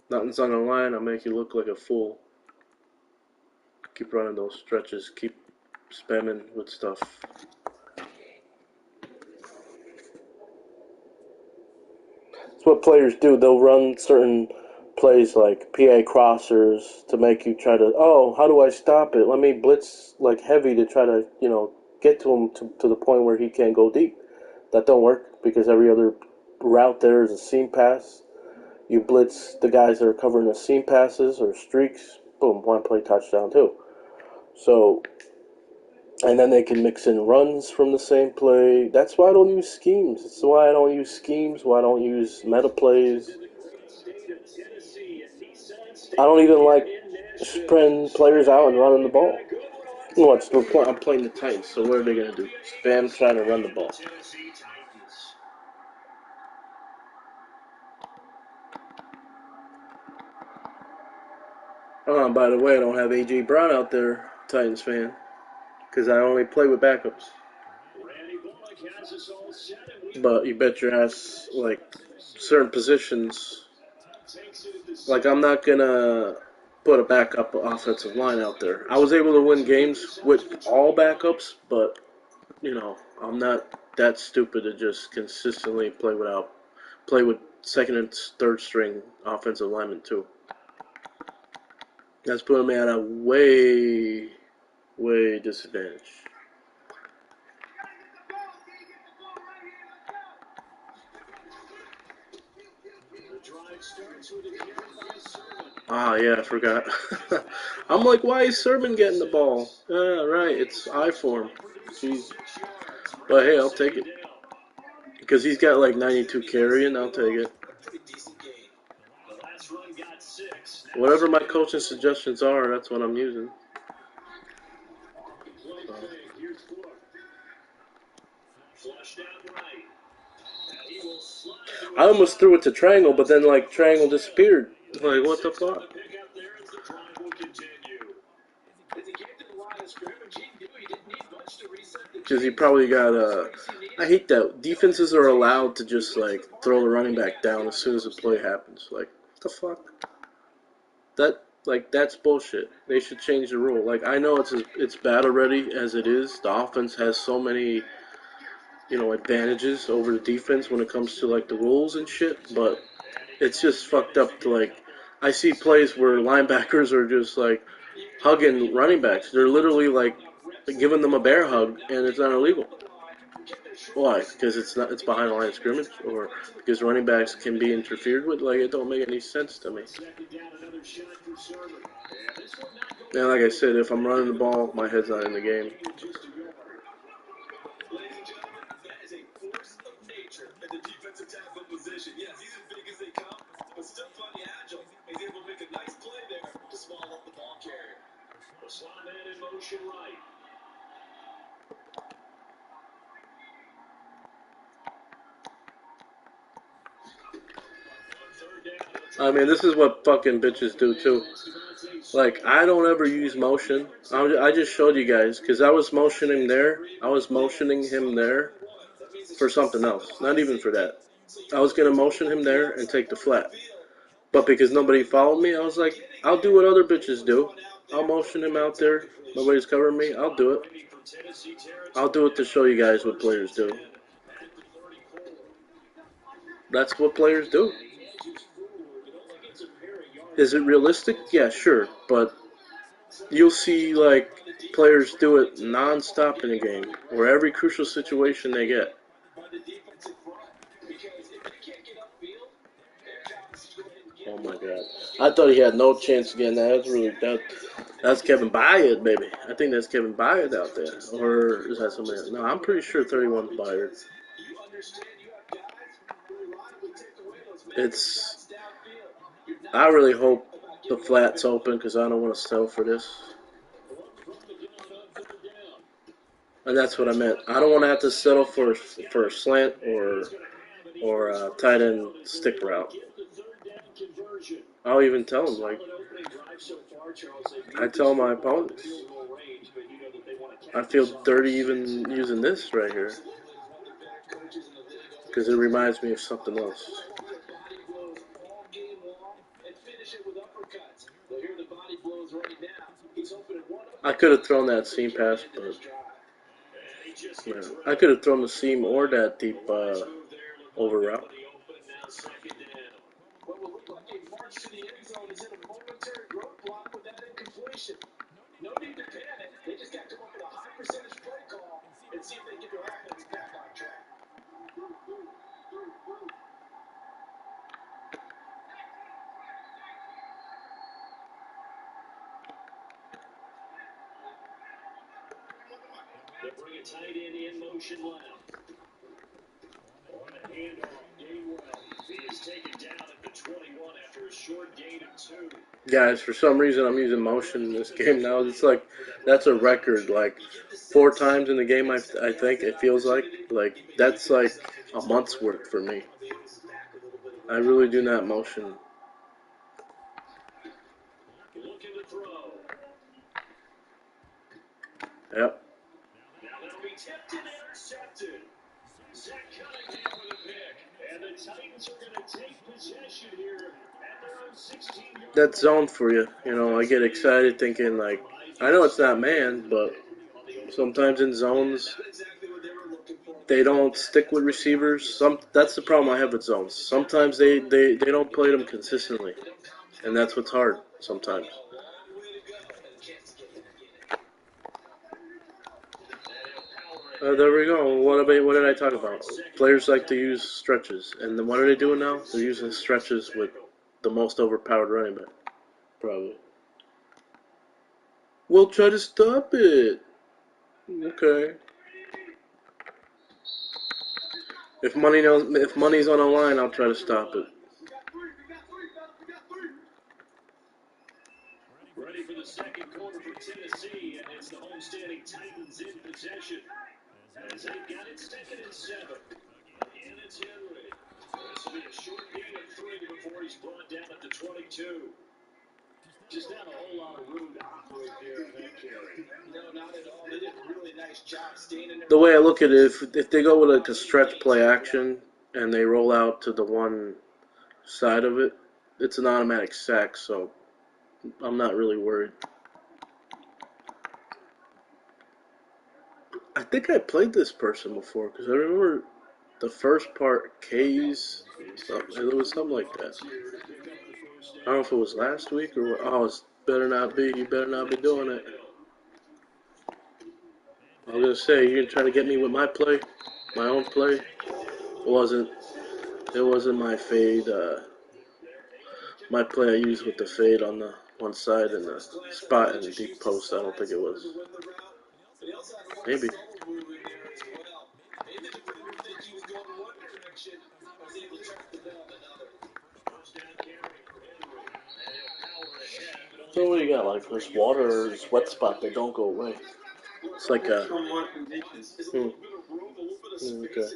Nothing's on the line, I'll make you look like a fool. Keep running those stretches, keep spamming with stuff. That's what players do. They'll run certain plays like PA crossers to make you try to, oh, how do I stop it? Let me blitz like heavy to try to, get to him to the point where he can't go deep. That don't work because every other route there is a seam pass. You blitz the guys that are covering the seam passes or streaks, boom, one play touchdown too. So, and then they can mix in runs from the same play. That's why I don't use schemes. That's why I don't use schemes, why I don't use meta plays. I don't even like spreading players out and running the ball. I'm playing the Titans, so what are they going to do? Spam trying to run the ball. Oh, and by the way, I don't have A.J. Brown out there, Titans fan, because I only play with backups. But you bet your ass, like, certain positions, like, I'm not going to put a backup offensive line out there. I was able to win games with all backups, but, I'm not that stupid to just consistently play with second and third string offensive linemen too. That's putting me at a way disadvantage. Ah, yeah, I forgot. I'm like, why is Sermon getting the ball? Right, it's I form. Jeez. But hey, I'll take it. Because he's got like 92 carrying, I'll take it. Whatever my coaching suggestions are, that's what I'm using. I almost threw it to Triangle, but then like Triangle disappeared. Like, what the fuck? Because he probably got I hate that defenses are allowed to just like throw the running back down as soon as the play happens. Like, what the fuck? That's bullshit. They should change the rule. Like, I know it's bad already as it is. The offense has so many, advantages over the defense when it comes to like the rules and shit. But it's just fucked up to like. I see plays where linebackers are just like hugging running backs. They're literally like giving them a bear hug, and it's not illegal. Why? Because it's behind the line of scrimmage, or because running backs can be interfered with? Like, it don't make any sense to me. And like I said, if I'm running the ball, my head's not in the game. I mean, this is what fucking bitches do too. Like, I don't ever use motion. I just showed you guys because I was motioning there. I was motioning him there for something else, not even for that. I was gonna motion him there and take the flat, but because nobody followed me, I was like, I'll do what other bitches do. I'll motion him out there. Nobody's covering me. I'll do it. I'll do it to show you guys what players do. That's what players do. Is it realistic? Yeah, sure, but you'll see like players do it non-stop in a game, or every crucial situation they get. Oh my god! I thought he had no chance again. That's Kevin Byard, baby. I think that's Kevin Byard out there, or is that somebody else? No, I'm pretty sure 31's Byard. I really hope the flat's open because I don't want to settle for this. And that's what I meant. I don't want to have to settle for a slant or a tight end stick route. I'll even tell them, like, I tell my opponents, I feel dirty even using this right here because it reminds me of something else. I could have thrown that seam pass, but yeah, I could have thrown the seam or that deep over route. No need to panic. They just got to come up with a high percentage play call and see if they get their offense back on track. They bring a tight end in motion left. On a handoff, Gainwell. He is taken down at the 21 after a short gain of 2. Guys, for some reason I'm using motion in this game now. It's like, that's a record. Like, 4 times in the game, I think it feels like. Like, that's like a month's work for me. I really do not motion. Looking to throw. Yep. Now that'll be tipped and intercepted. Zach Cunningham with a pick. And the Titans are going to take possession here at their own 16-yard. That's zone for you. You know, I get excited thinking, like, I know it's not man, but sometimes in zones, they don't stick with receivers. That's the problem I have with zones. Sometimes they don't play them consistently, and that's what's hard sometimes. There we go. What did I talk about? Players like to use stretches, and then what are they doing now? They're using stretches with the most overpowered running back, probably. We'll try to stop it. Okay. If money's on the line, I'll try to stop it. Ready for the second quarter for Tennessee, and it's the homestanding Titans in possession. As they've got it 2nd and 7. And it's Henry. This will be a short gain of 3 before he's brought down at the 22. Just not a whole lot of room to operate there in that carry. No, not at all. They did a really nice job staying in there. The way I look at it, if they go with like a stretch play action and they roll out to the one side of it, it's an automatic sack, so I'm not really worried. I think I played this person before because I remember the first part, K's, it was something like that. I don't know if it was last week or what. Oh, it better not be. You better not be doing it. I was gonna say you're trying to get me with my play, my own play. It wasn't my fade. My play I used with the fade on the one side and the spot in the deep post. I don't think it was. Maybe. So what do you got? Like this water or this wet spot, they don't go away. It's like a. Okay.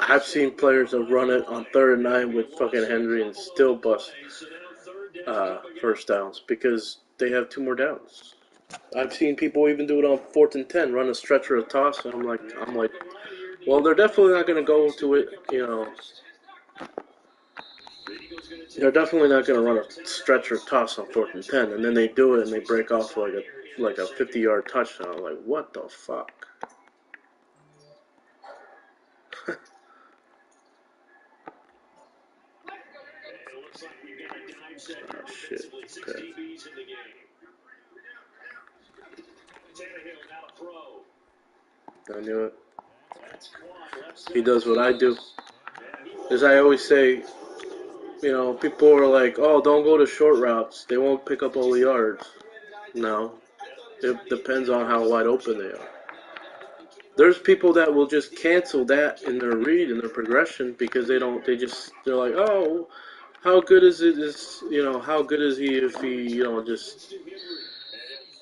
I've seen players that run it on 3rd and 9 with fucking Henry and still bust first downs because they have 2 more downs. I've seen people even do it on 4th and 10, run a stretch or a toss, and I'm like, well, they're definitely not going to go to it, you know. They're definitely not going to run a stretch or toss on 4th and 10, and then they do it and they break off like a 50-yard touchdown. I'm like, what the fuck? Oh, shit. Okay. I knew it. He does what I do. As I always say, you know, people are like, oh, don't go to short routes. They won't pick up all the yards. No. It depends on how wide open they are. There's people that will just cancel that in their read and their progression because they're like, oh, how good is it? How good is he if he,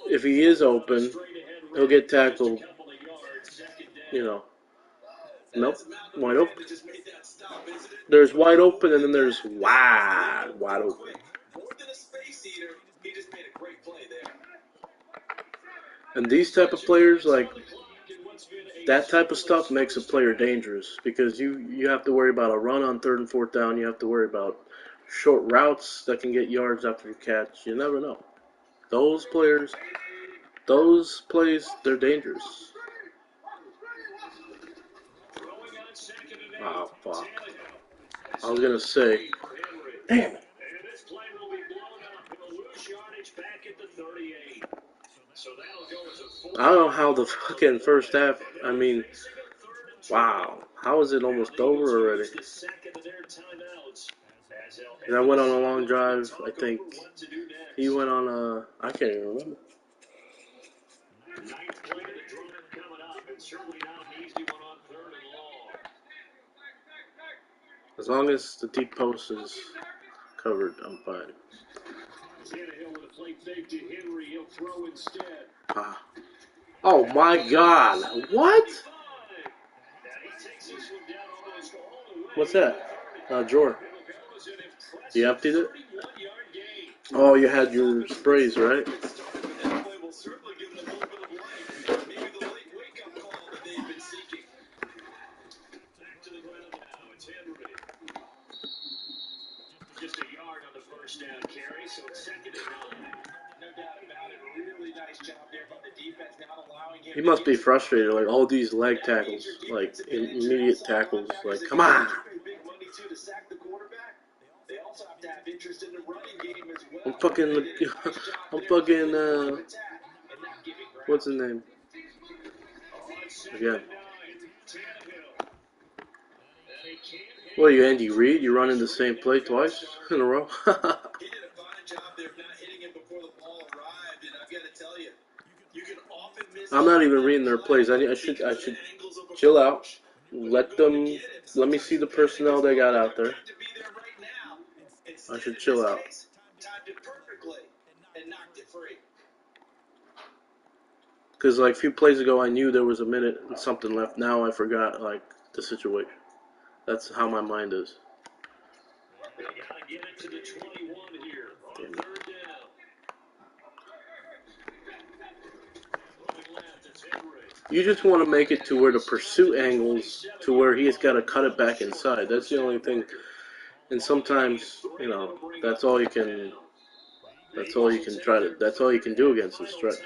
if he is open, he'll get tackled, Nope, wide open. There's wide open and then there's wide open. And these type of players, like, that type of stuff makes a player dangerous because you have to worry about a run on 3rd and 4th down. You have to worry about short routes that can get yards after the catch. You never know. Those plays, they're dangerous. Oh, fuck. I was going to say, damn it. I don't know how the fucking first half, wow. How is it almost over already? And I went on a long drive, I think. He went on I can't even remember. As long as the deep post is covered, I'm fine. Ah. Oh my god. What? What's that? Drawer. You emptied it? Oh, you had your sprays, right? No doubt about it. Really nice job there by the defense, not allowing him He must be frustrated, like all these leg tackles, like immediate tackles. Like, come on! big money to sack the quarterback. They also have to have interest in the running game as well. I'm fucking, what's his name? Again. What are you, Andy Reid? You running the same play twice in a row? He did a fine job there of not hitting him before the ball arrived, and I've got to tell you, you can often miss. I'm not even reading their plays. I should chill out. Let me see the personnel they got out there. I should chill out. Timed it perfectly and knocked it free. Because like a few plays ago, I knew there was a minute and something left. Now I forgot like the situation. That's how my mind is. They gotta get it to the 21 here on third down. Moving left, it's Henry. You just want to make it to where the pursuit angles to where he's got to cut it back inside. That's the only thing. And sometimes, you know, that's all you can try to. That's all you can do against the stretch.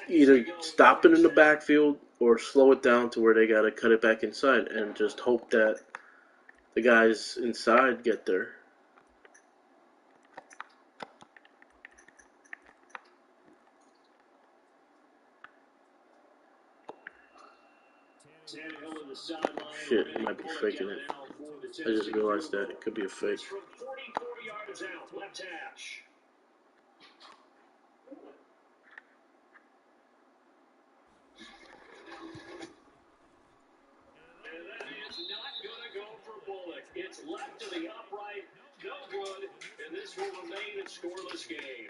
Either stop it in the backfield or slow it down to where they got to cut it back inside and just hope that the guys inside get there. Shit, he might be faking it. I just realized that it could be a fake. From 40 yards out, left hash. And that is not going to go for Bullock. It's left to the upright, no good, and this will remain a scoreless game.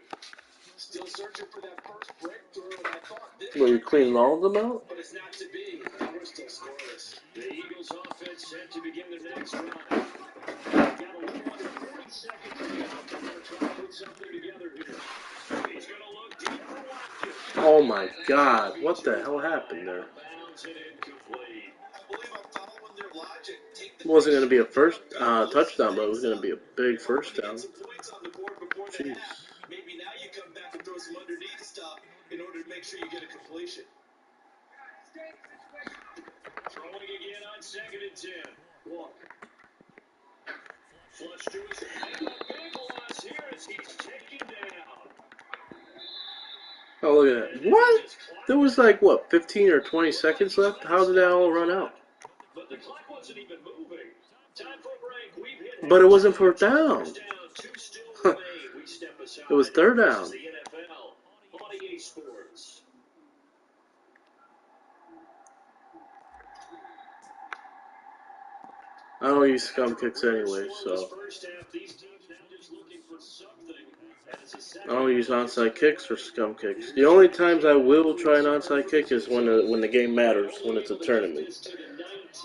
Still searching for that first breakthrough, and I thought this Were you cleaning all of them out? but it's not to be. We're still scoreless. The Eagles offense set to begin their next drive. Got a little under 40 seconds to go. They're going to try to put something together here. He's going to look deep for Watkins. Oh my God! What the hell happened there? Bounds and incomplete. I believe I'm following their logic. Take the It wasn't going to be a first touchdown, but it was going to be a big first down. some points on the board before that Jeez. half. Maybe now you come back and throw some underneath stuff in order to make sure you get a completion. Throwing again on 2nd and 10. Walker. Flush to his right. A big loss here as he's taken down. Oh, look at that. What? There was like, what, 15 or 20 seconds left? How did that all run out? But the clock wasn't even moving. Time for a break. We've hit But it wasn't fourth down. Two still remain. We step aside. It was third down. This is the NFL on EA Sports. I don't use scum kicks anyway, so First half, these teams now just looking for something. I don't use onside kicks or scum kicks. The only times I will try an onside kick is when the game matters, when it's a tournament,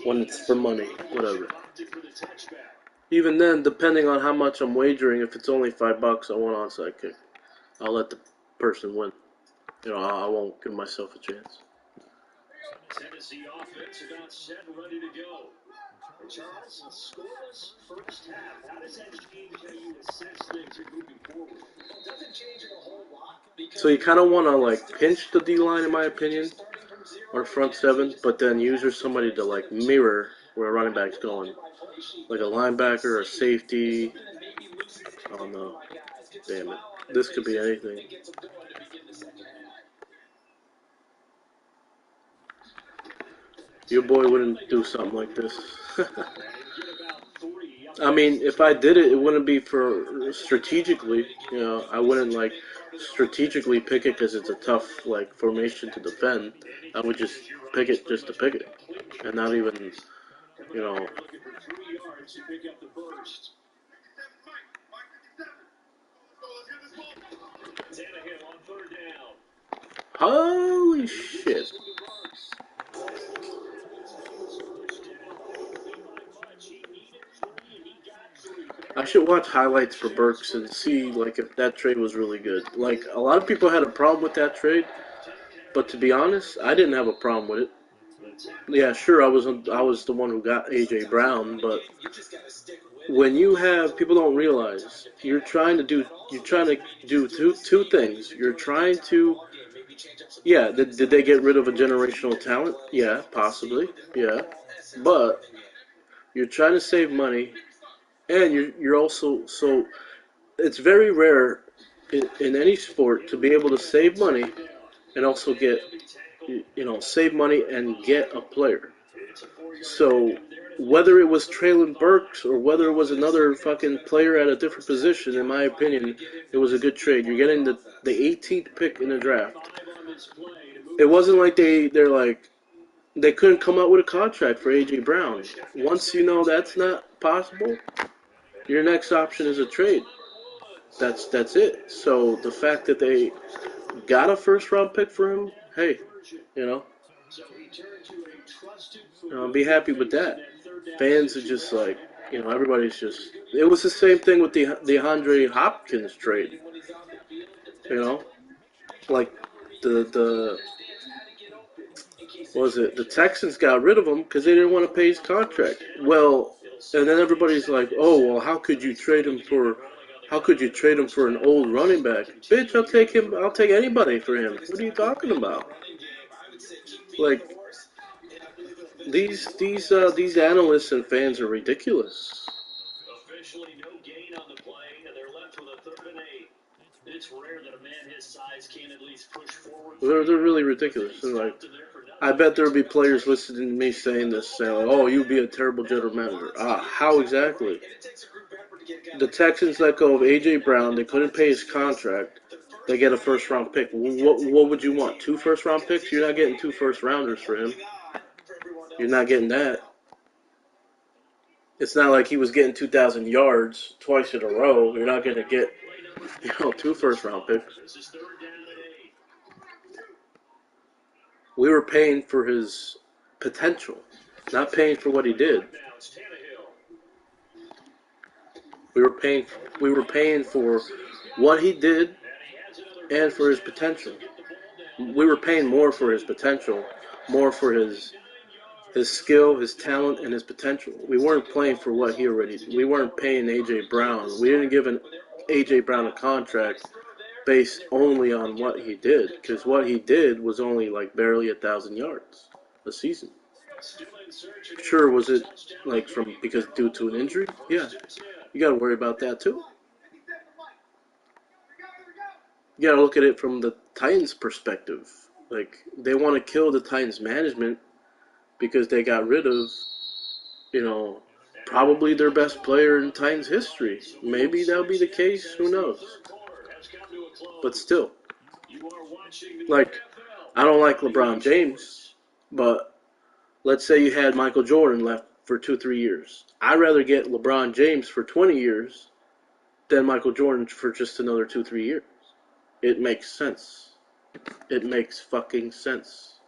when it's for money, whatever. Even then, depending on how much I'm wagering, if it's only $5, I want onside kick. I'll let the person win. You know, I won't give myself a chance. Tennessee offense about set and ready to go. Charles, a scoreless first half. How does that change how you assess things moving forward? It doesn't change it a whole lot. So you kind of want to like pinch the D-line, in my opinion, or front seven, but then use somebody to like mirror where a running back's going, like a linebacker or a safety. I don't know. Damn it, this could be anything. Your boy wouldn't do something like this. I mean, if I did it, it wouldn't be for strategically. You know, I wouldn't like strategically pick it because it's a tough like formation to defend. I would just pick it just to pick it, and not even, you know. Holy shit. I should watch highlights for Burks and see like if that trade was really good. Like a lot of people had a problem with that trade, but to be honest, I didn't have a problem with it. Yeah, sure, I was the one who got AJ Brown, but when you have people don't realize you're trying to do two things. You're trying to yeah, did they get rid of a generational talent? Yeah, possibly. Yeah. But you're trying to save money and you're also so it's very rare in any sport to be able to save money and also get save money and get a player. So whether it was Traylon Burks or whether it was another fucking player at a different position, in my opinion, it was a good trade. You're getting the 18th pick in the draft. It wasn't like they're like they couldn't come up with a contract for AJ Brown. Once you know that's not possible, your next option is a trade. That's it. So the fact that they got a first round pick for him, hey, you know, be happy with that. Fans are just like, everybody's just. It was the same thing with the Andre Hopkins trade. You know, like the what was it? The Texans got rid of him because they didn't want to pay his contract. Well, and then everybody's like, oh well, how could you trade him for? How could you trade him for an old running back? Bitch, I'll take him. I'll take anybody for him. What are you talking about? Like these analysts and fans are ridiculous. Officially no gain on the play, and they're left with a 3rd and 8. It's rare that a man his size can at least push forward. They're really ridiculous. They're like, I bet there will be players listening to me saying this, saying, "Oh, you'd be a terrible general manager." How exactly? The Texans let go of AJ Brown. They couldn't pay his contract. They get a first round pick. What would you want? 2 first round picks? You're not getting 2 first rounders for him. You're not getting that. It's not like he was getting 2,000 yards twice in a row. You're not going to get 2 first round picks. We were paying for his potential, not paying for what he did. We were paying for what he did and for his potential. We were paying more for his potential, more for his skill, his talent, and his potential. We weren't playing for what he already did. We weren't paying AJ Brown. We didn't give an AJ Brown a contract based only on what he did, because what he did was only like barely 1,000 yards a season. Sure, was it like because due to an injury? Yeah, you got to worry about that too. You got to look at it from the Titans' perspective. Like they want to kill the Titans management because they got rid of, probably their best player in Titans history. Maybe that'll be the case. Who knows? But still, like I don't like LeBron James, but let's say you had Michael Jordan left for 2-3 years. I'd rather get LeBron James for 20 years than Michael Jordan for just another 2-3 years. It makes sense. It makes fucking sense.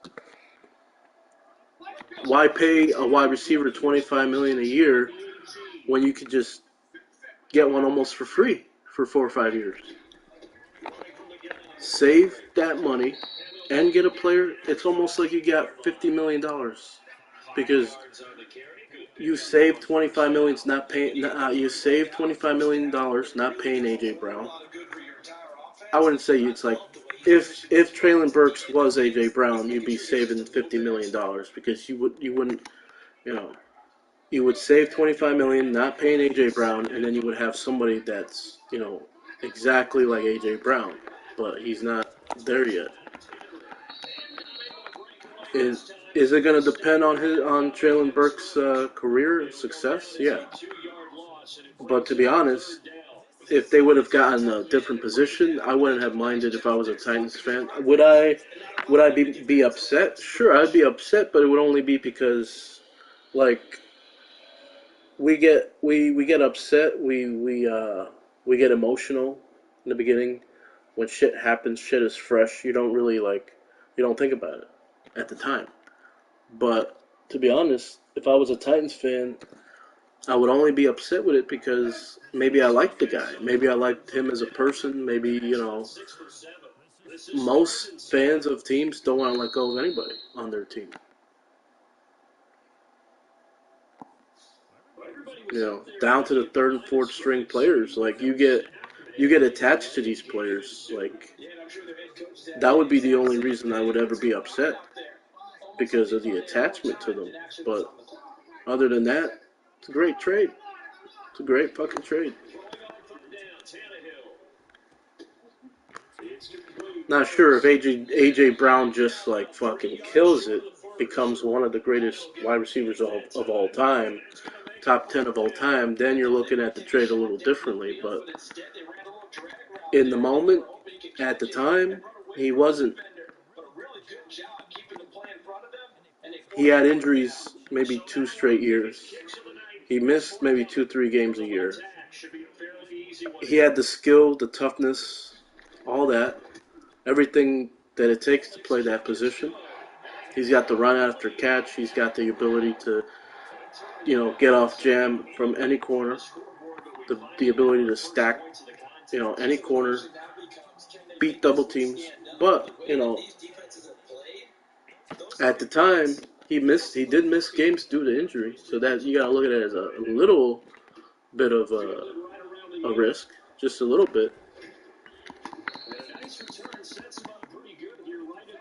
Why pay a wide receiver $25 million a year when you could just get one almost for free for 4 or 5 years? Save that money and get a player. It's almost like you got $50 million because you saved $25 million not paying. You saved $25 million not paying AJ Brown. I wouldn't say it's like if Traylon Burks was AJ Brown, you'd be saving $50 million because you wouldn't you would save $25 million not paying AJ Brown, and then you would have somebody that's exactly like AJ Brown, but he's not there yet. Is it going to depend on Traylon Burks' career success? Yeah, but to be honest, if they would have gotten a different position, I wouldn't have minded if I was a Titans fan. Would I be upset? Sure, I'd be upset, but it would only be because like we get upset, we get emotional in the beginning. When shit happens, shit is fresh. You don't really you don't think about it at the time. But to be honest, if I was a Titans fan, I would only be upset with it because maybe I liked the guy. Maybe I liked him as a person. Maybe, most fans of teams don't want to let go of anybody on their team. down to the third and fourth string players. Like you get attached to these players. Like that would be the only reason I would ever be upset because of the attachment to them. But other than that, it's a great trade. It's a great fucking trade. Not sure if AJ Brown just like fucking kills it, becomes one of the greatest wide receivers of all time, top 10 of all time, then you're looking at the trade a little differently. But in the moment, at the time, he wasn't. He had injuries maybe 2 straight years. He missed maybe 2-3 games a year. He had the skill, the toughness, all that, everything that it takes to play that position. He's got the run after catch. He's got the ability to, get off jam from any corner. The ability to stack, any corner, beat double teams. But, at the time, he did miss games due to injury. So that you got to look at it as a little bit of a risk, just a little bit.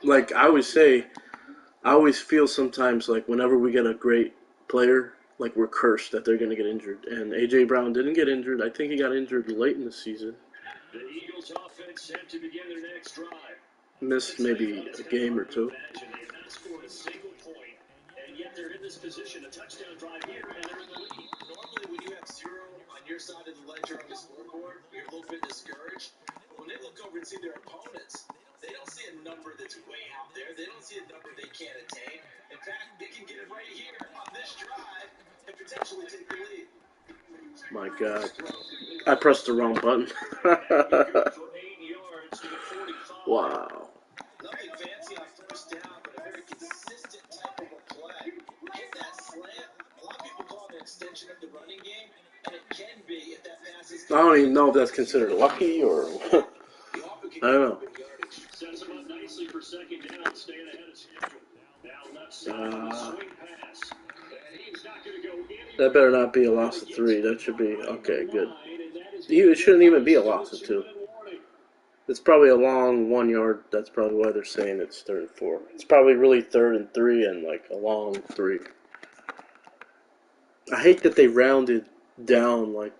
Like I always say, I always feel sometimes like whenever we get a great player, like we're cursed that they're going to get injured. And A.J. Brown didn't get injured. I think he got injured late in the season. The Eagles offense set to begin their next drive. Missed maybe a game or two. They have not scored a single point, and yet they're in this position. A touchdown drive here, and they're in the lead. Normally, when you have 0 on your side of the ledger on the scoreboard, you're a little bit discouraged. But when they look over and see their opponents, they don't see a number that's way out there. They don't see a number they can't attain. In fact, they can get it right here on this drive and potentially take the lead. My God. I pressed the wrong button. Wow. Nothing fancy on first down, but a very consistent type of a play. Hit that slant. A lot of people call it an extension of the running game, and it can be if that pass is. I don't even know if that's considered lucky or I don't know. Sets him up nicely for second down, staying ahead of schedule. Now left side, swing pass. And he's not going to go anywhere. That better not be a loss of 3. That should be okay. Good. It shouldn't even be a loss of 2. It's probably a long 1 yard. That's probably why they're saying it's 3rd and 4. It's probably really 3rd and 3 and like a long 3. I hate that they rounded down like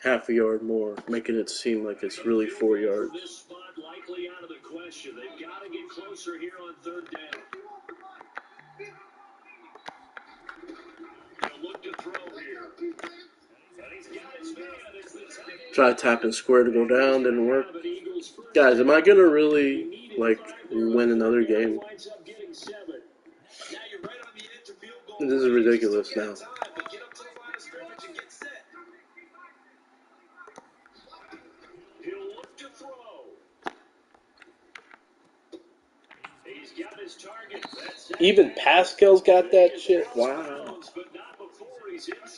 half a yard more, making it seem like it's really 4 yards. This spot likely out of the question. They've got to get closer here on 3rd down. He'll look to throw here. Try tapping square to go down, didn't work. Guys, am I gonna really like win another game? This is ridiculous now. Even Pascal's got that shit? Wow.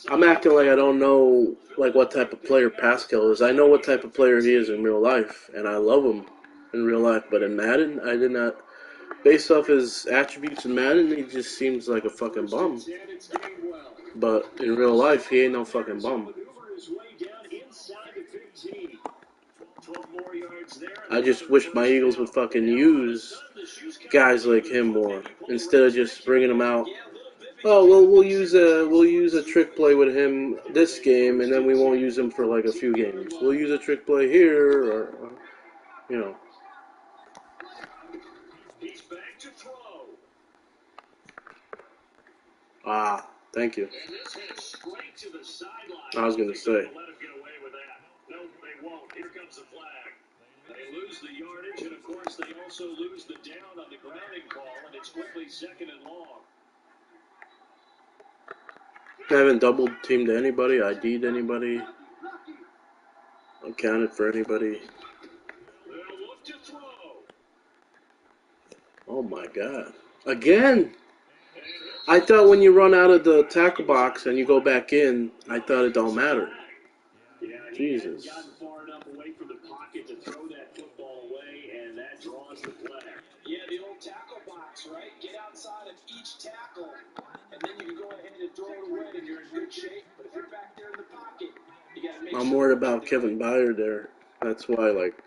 I'm acting like I don't know like what type of player Pascal is. I know what type of player he is in real life, and I love him in real life. But in Madden, I did not. Based off his attributes in Madden, he just seems like a fucking bum. But in real life, he ain't no fucking bum. I just wish my Eagles would fucking use guys like him more instead of just bringing him out. Oh well, we'll use a trick play with him this game, and then we won't use him for like a few games. We'll use a trick play here, or you know. He's back to throw. Ah, thank you. And this hit straight to the sideline. I was gonna say. Let him get away with that. No, they won't. Here comes the flag. They lose the yardage, and of course they also lose the down on the grounding call, and it's quickly 2nd and long. I haven't double teamed anybody, ID'd anybody, accounted for anybody. They'll look to throw. Oh my God. Again! I thought when you run out of the tackle box and you go back in, I thought it don't matter. Jesus. Gotten far enough away from the pocket to throw that football away, and that draws the flag. Yeah, the old tackle box box, right? Get outside of each tackle, and then you can go ahead and throw it away, and you're in good shape. But if you're back there in the pocket, you got to make I'm sure worried what you're about Kevin doing. Byard there. That's why, like,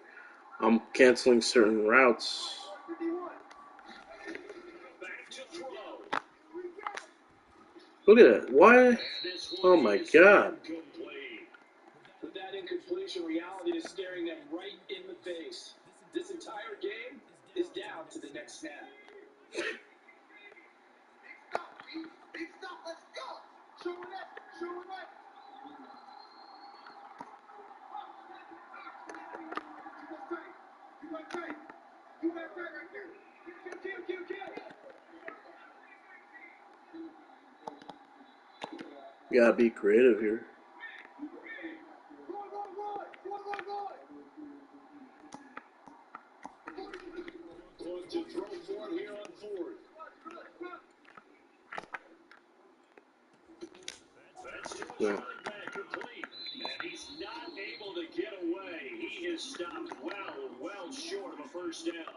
I'm canceling certain routes. Back to throw. Look at that. Why? And this Oh one my is God. incomplete. With that incompletion, reality is staring them right in the face. This entire game is down to the next snap. You gotta be creative here. Going to throw for it here on fourth. That's to his Yeah. running back, complete. And he's not able to get away. He is stopped well short of a first down.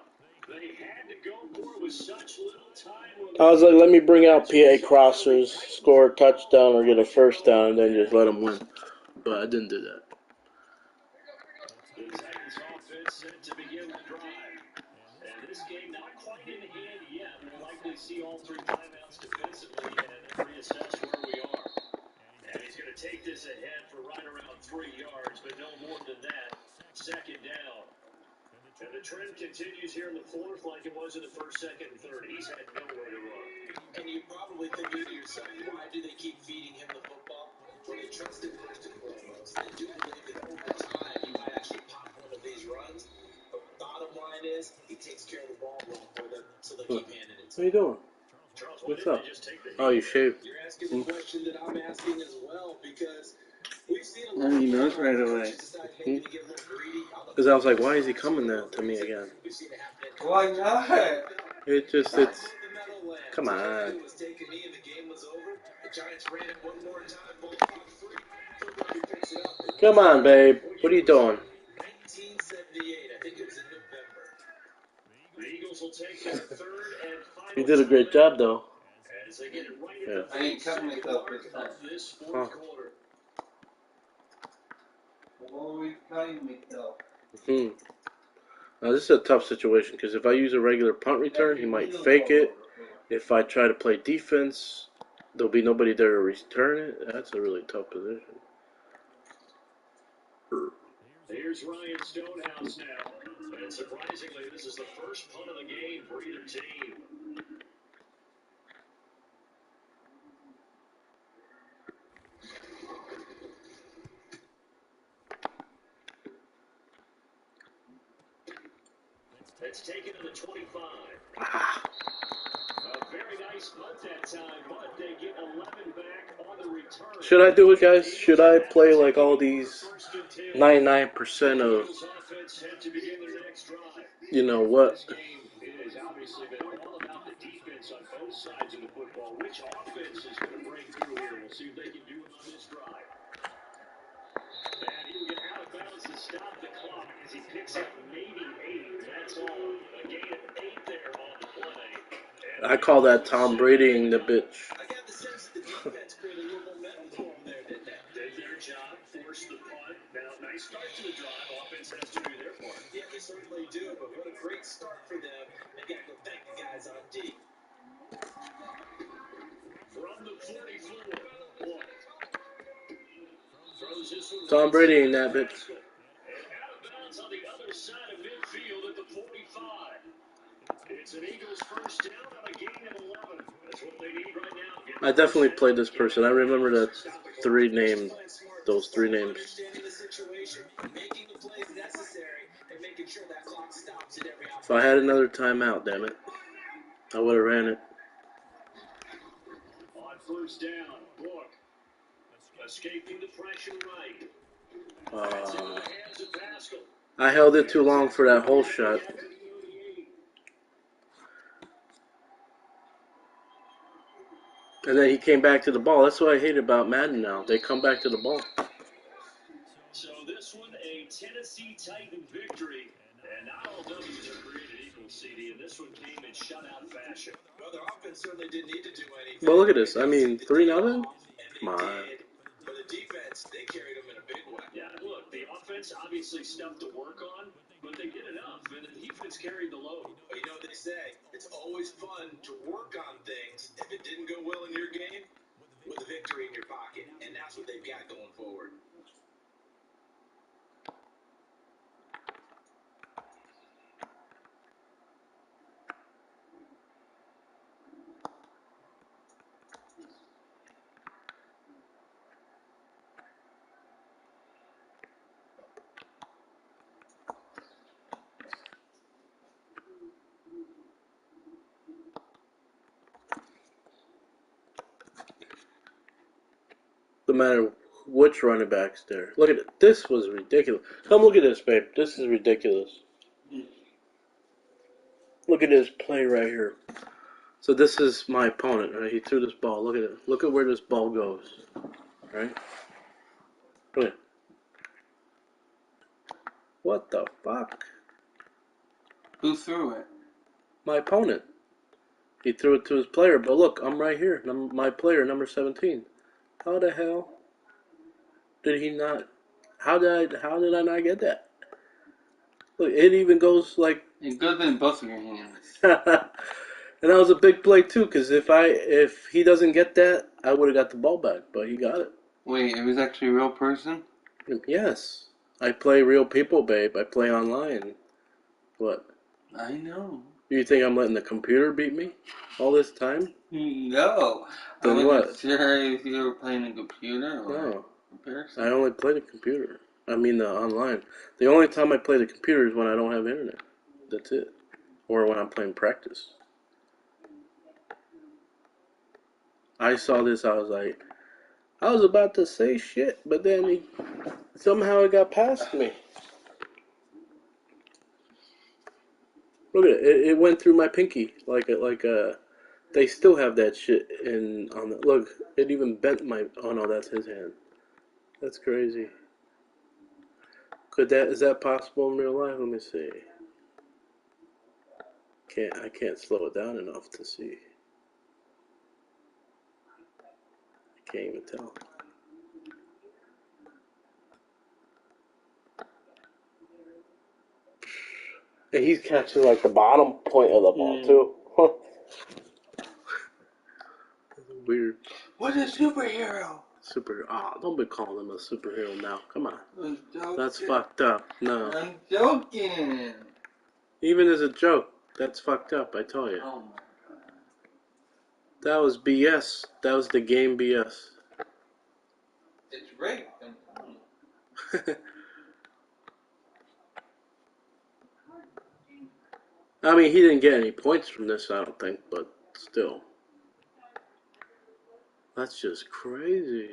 They had to go for it with such little time. I was like, let me bring out PA crossers, score a touchdown or get a first down, and then just let them win. But I didn't do that. The Titans offense set to begin the drive. And this game not quite in hand yet. We'll likely see all three timeouts defensively and reassess where we are. And he's going to take this ahead for right around 3 yards, but no more than that. Second down. And the trend continues here in the fourth like it was in the first, second, and third. He's had nowhere to run. And you're probably thinking to yourself, why do they keep feeding him the football? Well, they trust him first and foremost. They do believe that over time he might actually pop one of these runs. But bottom line is, he takes care of the ball well for them, so they keep handing it to What are you him. doing? Charles, What's didn't up? they just take the Oh, you shaved. You're asking the question that I'm asking as well, because we've seen a lot And he of knows right away. coaches decide maybe to get a little greedy on the Because I was like, why is he coming that to me again? We've seen it happen at Why not? It's, come on. was taking me and the game was over. The Giants ran it one more time, ball clock free. Football picks it up. Come on, babe. What are you doing? 1978, I think it was in November. The Eagles will take their third and final. You did a great job, though. As they get it right Yeah. at the I ain't cutting 42nd myself mark this time. of this fourth quarter. I'm always cutting myself. Now, this is a tough situation because if I use a regular punt return, he might fake it. If I try to play defense, there'll be nobody there to return it. That's a really tough position. Here's Ryan Stonehouse now. And surprisingly, this is the first punt of the game for either team. It's taken to the 25. A very nice punt that time, but they get 11 back on the return. Should I do it, guys? Should I play like all these 99% of, Eagles offense set to begin their next drive. you know what? This game has obviously been all about the defense on both sides of the football. Which offense is going to break through here? We'll see if they can do it on this drive. And he'll get out of bounds to stop the clock as he picks up maybe 8. That's all. A gain of 8 there on the play. I call that Tom Bradying the bitch. I got the sense that the defense created a little momentum for him there, didn't they? Did their job, forced the punt. Now, nice start to the drive. Offense has to do their part. Yeah, they certainly do, but what a great start for them. They got to go thank the guys on D. From the 44, Boyd. Throws this one Tom right Brady to in that bitch. Pascal. And out of bounds on the other side of midfield at the 45. It's an Eagles first down on a gain of 11. That's what they need right now. I definitely played this person. I remember that three names. Those three names. Understanding the situation, making the plays necessary, and making sure that clock stops at every If I had another timeout, damn it, I would have ran it. On first down, Book. Escaping the pressure right. That's into the hands of Pascal. I held it too long for that whole shot. And then he came back to the ball. That's what I hate about Madden now. They come back to the ball. So this one, a Tennessee Titan victory. And not all W's are created equal, CD, and this one came in shutout fashion. Well, their offense certainly didn't need to do anything. But look at this. I mean, 3-0. And Come they on. did. But the defense, they carried them in a big way. Yeah, look, the offense obviously stuff to work on, but they did enough, and the defense carried the load. But you know what they say? It's always fun to work on things. If it didn't go well in your game, with a victory in your pocket. And that's what they've got going forward. No matter which running back's there. Look at it. This was ridiculous. Come look at this, babe. This is ridiculous. Look at this play right here. So this is my opponent, right? He threw this ball. Look at it. Look at where this ball goes. Right? Look at it. What the fuck? Who threw it? My opponent. He threw it to his player, but look, I'm right here. My player, number 17. How the hell did he not? How did I not get that? Look, it even goes like. It goes in both of your hands. And that was a big play too, because if he doesn't get that, I would have got the ball back, but he got it. Wait, it was actually a real person? Yes, I play real people, babe. I play online. What? I know. You think I'm letting the computer beat me all this time? No. Then I what? wasn't sure if you were playing a computer or No, a person. I only play the computer. I mean the online. The only time I play the computer is when I don't have internet. That's it. Or when I'm playing practice. I saw this, I was about to say shit, but then somehow it got past me. Look at it. It went through my pinky they still have that shit on the look. It even bent my. Oh no, that's his hand. That's crazy. Is that possible in real life? Let me see. I can't slow it down enough to see. I can't even tell. And he's catching like the bottom point of the ball too. Weird. What a superhero! Don't be calling him a superhero now. Come on. I'm joking. That's fucked up. No. I'm joking. Even as a joke, that's fucked up, I tell you. Oh my god. That was BS. That was the game BS. It's rape. I'm telling you. I mean, he didn't get any points from this, I don't think, but still. That's just crazy.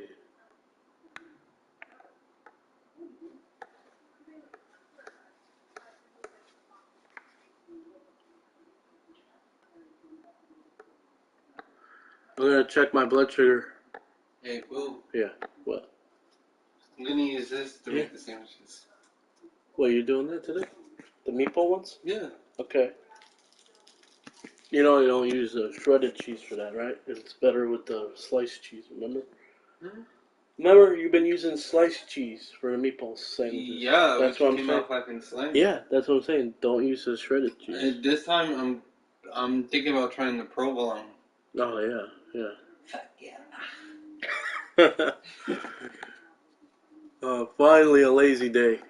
I'm gonna check my blood sugar. Hey, boo. Yeah, what? I'm gonna use this to make the sandwiches. What, you doing that today? The meatball ones? Yeah. Okay. You know you don't use shredded cheese for that, right? It's better with the sliced cheese, remember? Hmm? Remember, you've been using sliced cheese for the meatball sandwiches. Yeah, That's which what I'm came saying. out fucking slim. Yeah, that's what I'm saying. Don't use the shredded cheese. And this time, I'm thinking about trying the provolone. Oh, yeah, Fuck yeah. Finally a lazy day.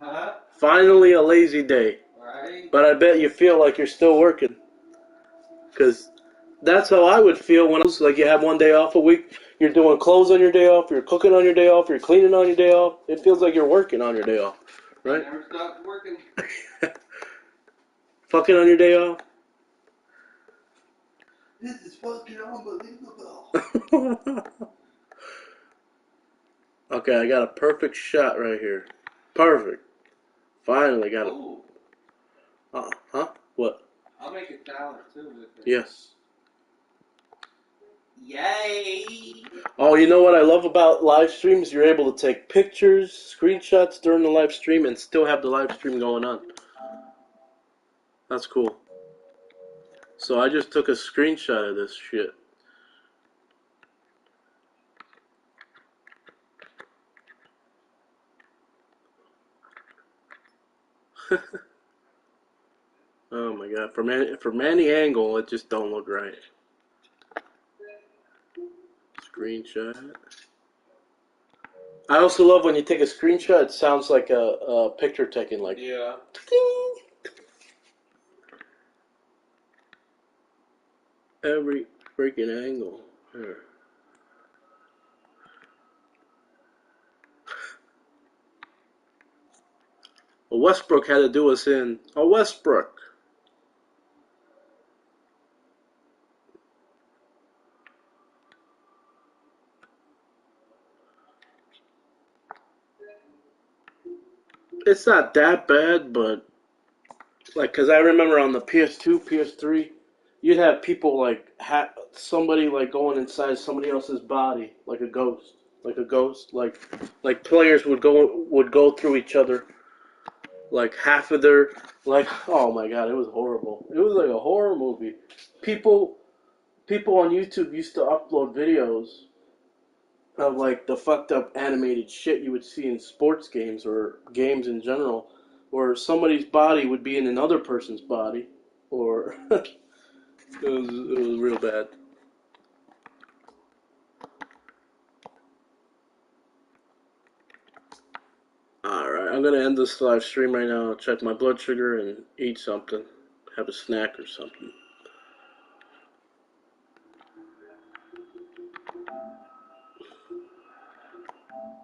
Huh? Finally a lazy day. Right? But I bet you feel like you're still working. Because that's how I would feel when I was like, you have one day off a week. You're doing clothes on your day off. You're cooking on your day off. You're cleaning on your day off. It feels like you're working on your day off. Right? I never stopped working. Fucking on your day off. This is fucking unbelievable. Okay, I got a perfect shot right here. Perfect. Finally got it. Ooh, Huh? What? I'll make a salad too with it. Yes. Yay! Oh, you know what I love about live streams? You're able to take pictures, screenshots during the live stream, and still have the live stream going on. That's cool. So I just took a screenshot of this shit. Oh my god, from any angle, it just don't look right. Screenshot. I also love when you take a screenshot, it sounds like a picture taken, like. Yeah. Every freaking angle. Here. Well, Westbrook had to do us in. Oh, Westbrook. It's not that bad, but like, cause I remember on the PS2, PS3, you'd have people like somebody like going inside somebody else's body, like a ghost, like players would go through each other, like half of their like. Oh my god, it was horrible. It was like a horror movie. People people on YouTube used to upload videos of like the fucked up animated shit you would see in sports games or games in general, where somebody's body would be in another person's body, or it was real bad. All right, I'm gonna end this live stream right now. Check my blood sugar and eat something, have a snack or something.